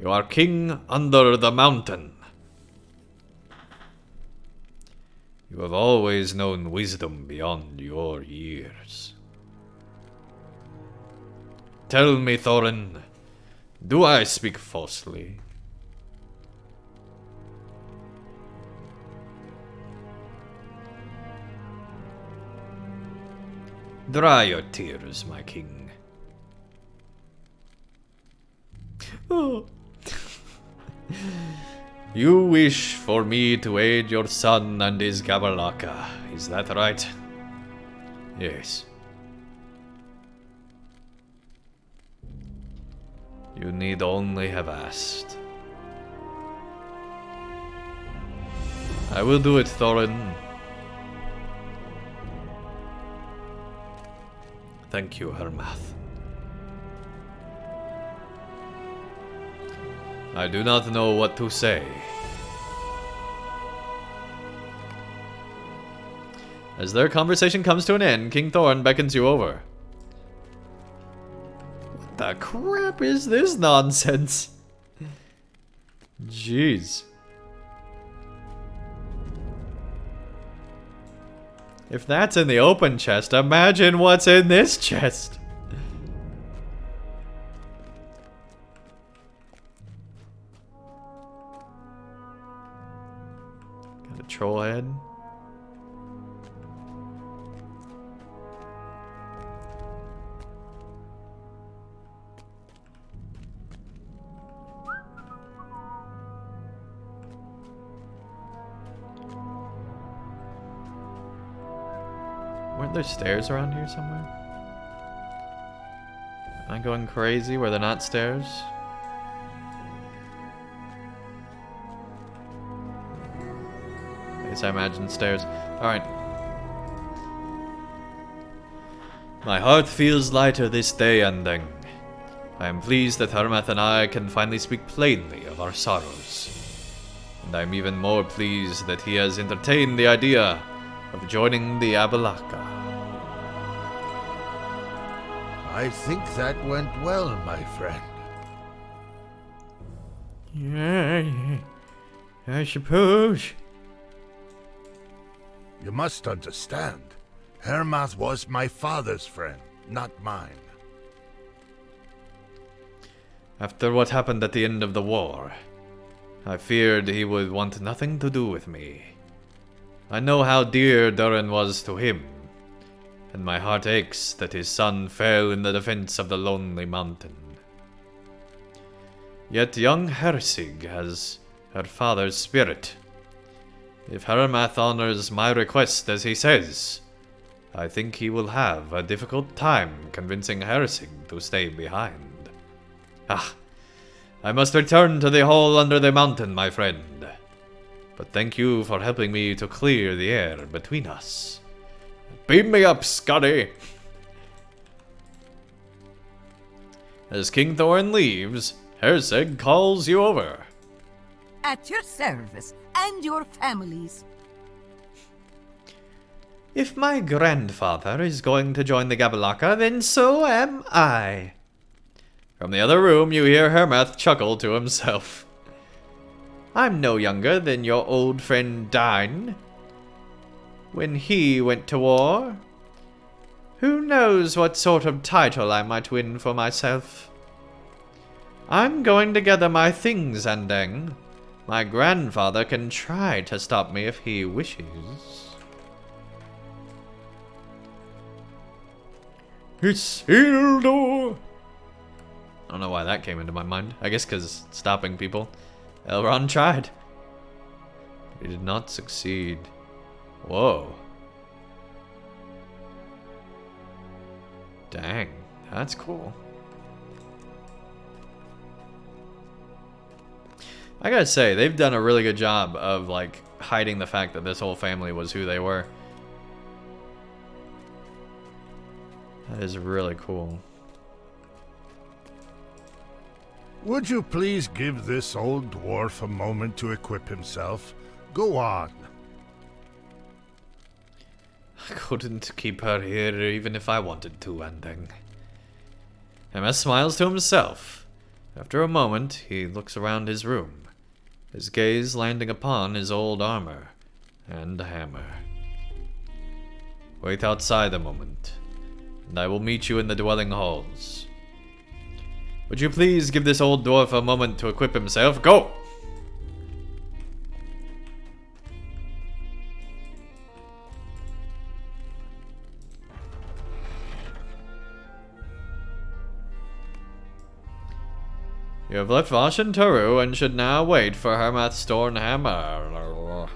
You are king under the mountain. You have always known wisdom beyond your years. Tell me, Thorin, do I speak falsely? Dry your tears, my king. Oh. You wish for me to aid your son and his Gabalaka, is that right? Yes. You need only have asked. I will do it, Thorin. Thank you, Harmath. I do not know what to say. As their conversation comes to an end, King Thorin beckons you over. What the crap is this nonsense? Jeez. If that's in the open chest, imagine what's in this chest. Got a troll head. Weren't there stairs around here somewhere? Am I going crazy where they're not stairs? I guess I imagine stairs. Alright. My heart feels lighter this day, Andang. I am pleased that Harmath and I can finally speak plainly of our sorrows. And I am even more pleased that he has entertained the idea of joining the Abalaka. I think that went well, my friend. Yeah, I suppose. You must understand, Harmath was my father's friend, not mine. After what happened at the end of the war, I feared he would want nothing to do with me. I know how dear Durin was to him, and my heart aches that his son fell in the defense of the lonely mountain. Yet young Hersig has her father's spirit. If Harmath honors my request as he says, I think he will have a difficult time convincing Hersig to stay behind. Ah, I must return to the hall under the mountain, my friend. But thank you for helping me to clear the air between us. Beam me up, Scotty! As King Thorin leaves, Hersig calls you over. At your service, and your families. If my grandfather is going to join the Gabalaka, then so am I. From the other room, you hear Harmath chuckle to himself. I'm no younger than your old friend Dine. When he went to war, who knows what sort of title I might win for myself? I'm going to gather my things, Andang. My grandfather can try to stop me if he wishes. Isildur! I don't know why that came into my mind. I guess because stopping people. Elrond tried. He did not succeed. Whoa. Dang, that's cool. I gotta say, they've done a really good job of, like, hiding the fact that this whole family was who they were. That is really cool. Would you please give this old dwarf a moment to equip himself? Go on. I couldn't keep her here even if I wanted to, Andang. Harmath smiles to himself. After a moment, he looks around his room, his gaze landing upon his old armor and hammer. Wait outside a moment, and I will meet you in the dwelling halls. Would you please give this old dwarf a moment to equip himself? Go! You have left Vosh and Turu and should now wait for Harmath's Torn Hammer.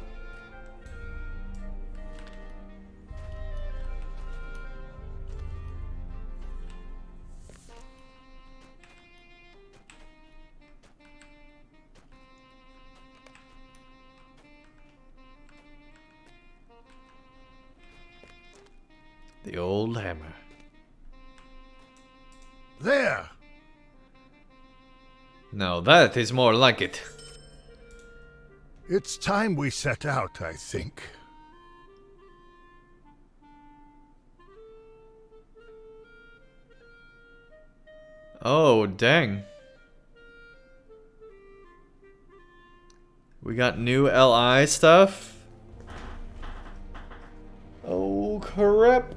The old hammer. There! Now that is more like it. It's time we set out, I think. Oh, dang. We got new LI stuff? Oh, crap.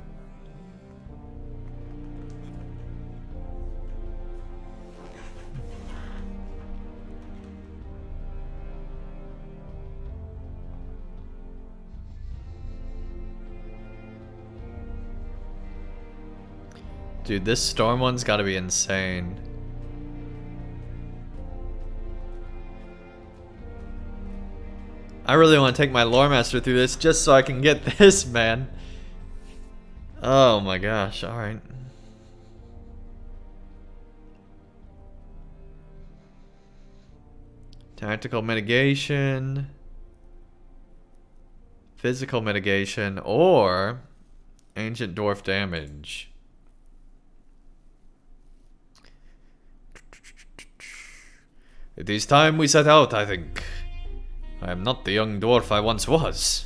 Dude, this storm one's gotta be insane. I really want to take my lore master through this just so I can get this, man. Oh my gosh, alright. Tactical mitigation. Physical mitigation, or ancient dwarf damage. It is time we set out, I think. I am not the young dwarf I once was,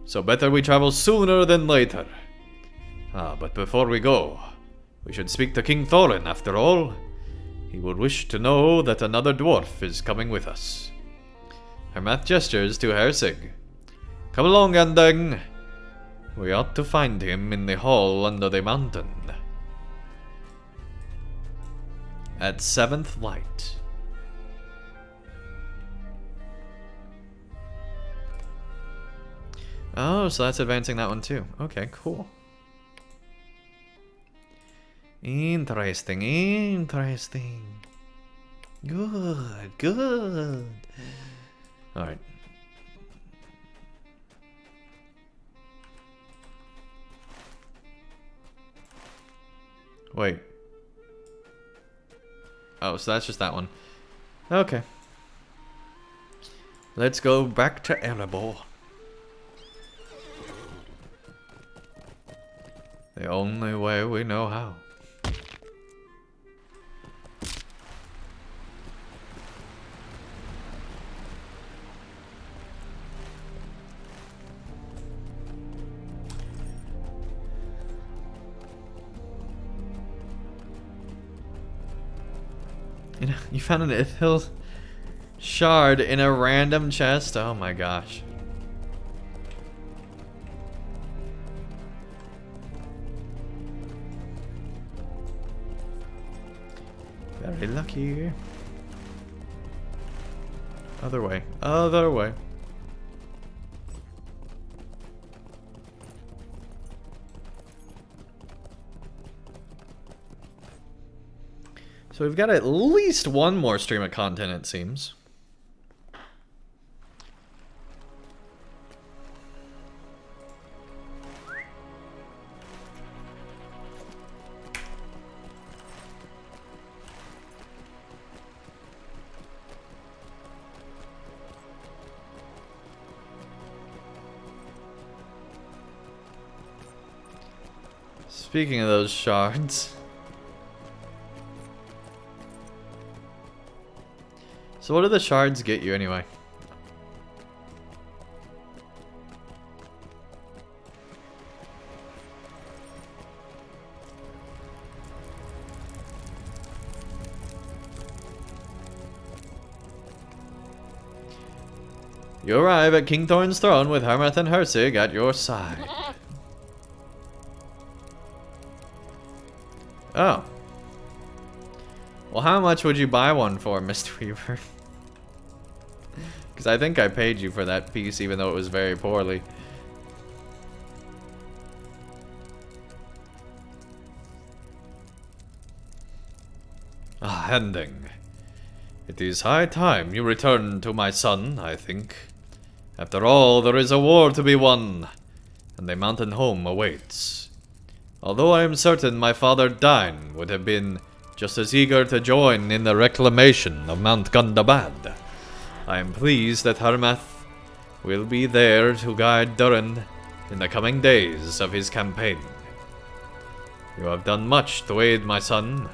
so better we travel sooner than later. But before we go, we should speak to King Thorin after all. He would wish to know that another dwarf is coming with us. Harmath gestures to Hersig. Come along, Andang. We ought to find him in the hall under the mountain. At 7th light. Oh, so that's advancing that one too. Okay, cool. Interesting, interesting. Good, good. Alright. Wait. Oh, so that's just that one. Okay. Let's go back to Erebor. The only way we know how. You know, you found an Ithil shard in a random chest? Oh my gosh. Very lucky. Other way. Other way. So we've got at least one more stream of content, it seems. Speaking of those shards. So what do the shards get you anyway? You arrive at King Thorin's throne with Harmath and Hersig at your side. Oh. Well, how much would you buy one for, Mr. Weaver? Because I think I paid you for that piece, even though it was very poorly. Ah, Andang. It is high time you return to my son, I think. After all, there is a war to be won, and a mountain home awaits. Although I am certain my father Dine would have been just as eager to join in the reclamation of Mount Gundabad, I am pleased that Harmath will be there to guide Durin in the coming days of his campaign. You have done much to aid my son.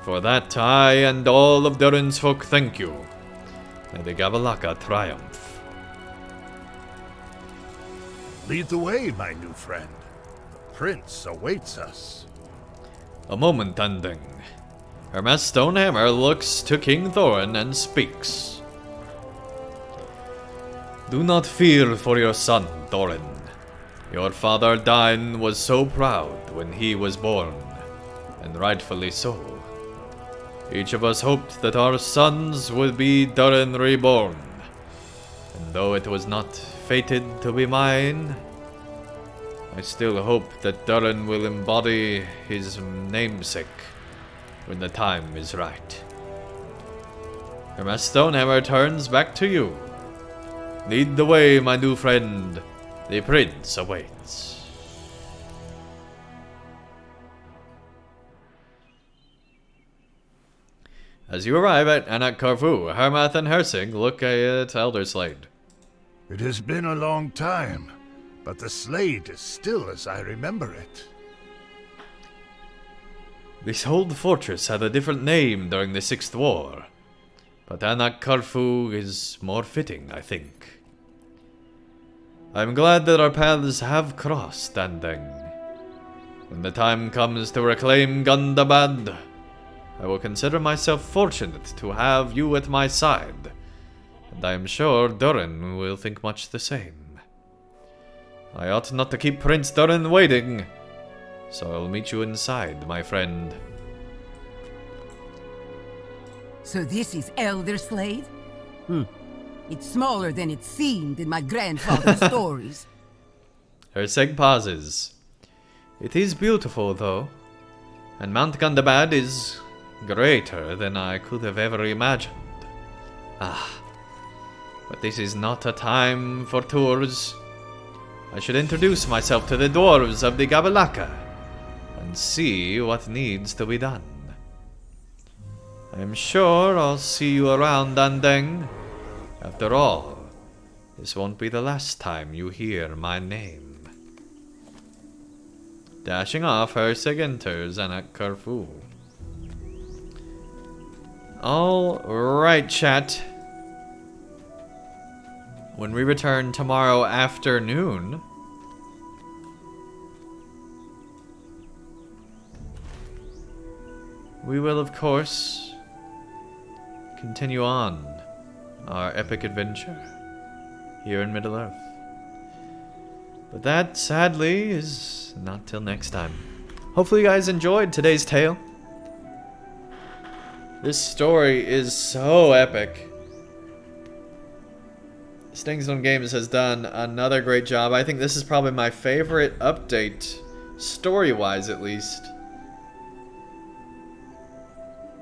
For that, I and all of Durin's folk thank you. May the Gabalaka triumph. Lead the way, my new friend. The prince awaits us. A moment, Andang. Harmath Stonehammer looks to King Thorin and speaks. Do not fear for your son, Thorin. Your father Dine was so proud when he was born, and rightfully so. Each of us hoped that our sons would be Durin reborn, and though it was not fated to be mine, I still hope that Durin will embody his namesake when the time is right. Harmath Stonehammer turns back to you. Lead the way, my new friend. The prince awaits. As you arrive at Anak Karfu, Harmath and Hersig look at Elder Slade. It has been a long time, but the Slade is still as I remember it. This old fortress had a different name during the Sixth War, but Anak Karfu is more fitting, I think. I'm glad that our paths have crossed, Andang. When the time comes to reclaim Gundabad, I will consider myself fortunate to have you at my side, and I am sure Durin will think much the same. I ought not to keep Prince Durin waiting, so I'll meet you inside, my friend. So this is Elder Slade? It's smaller than it seemed in my grandfather's stories. Hersig pauses. It is beautiful, though, and Mount Gundabad is greater than I could have ever imagined. But this is not a time for tours. I should introduce myself to the Dwarves of the Gabalaka and see what needs to be done. I am sure I'll see you around, Andang. After all, this won't be the last time you hear my name. Dashing off, Hersig enters Anak Karfu. Alright, chat. When we return tomorrow afternoon, we will, of course, continue on our epic adventure here in Middle-earth. But that, sadly, is not till next time. Hopefully you guys enjoyed today's tale. This story is so epic. Stingstone Games has done another great job. I think this is probably my favorite update, story-wise at least,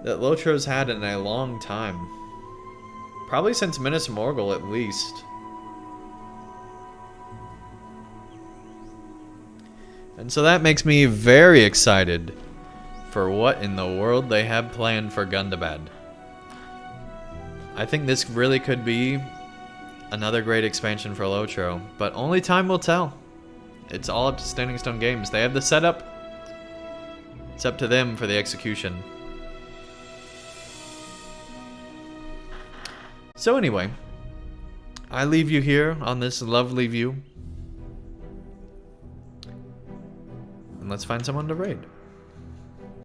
that LOTRO's had in a long time. Probably since Minas Morgul, at least. And so that makes me very excited for what in the world they have planned for Gundabad. I think this really could be another great expansion for LOTRO, but only time will tell. It's all up to Standing Stone Games. They have the setup. It's up to them for the execution. So anyway, I leave you here on this lovely view. And let's find someone to raid.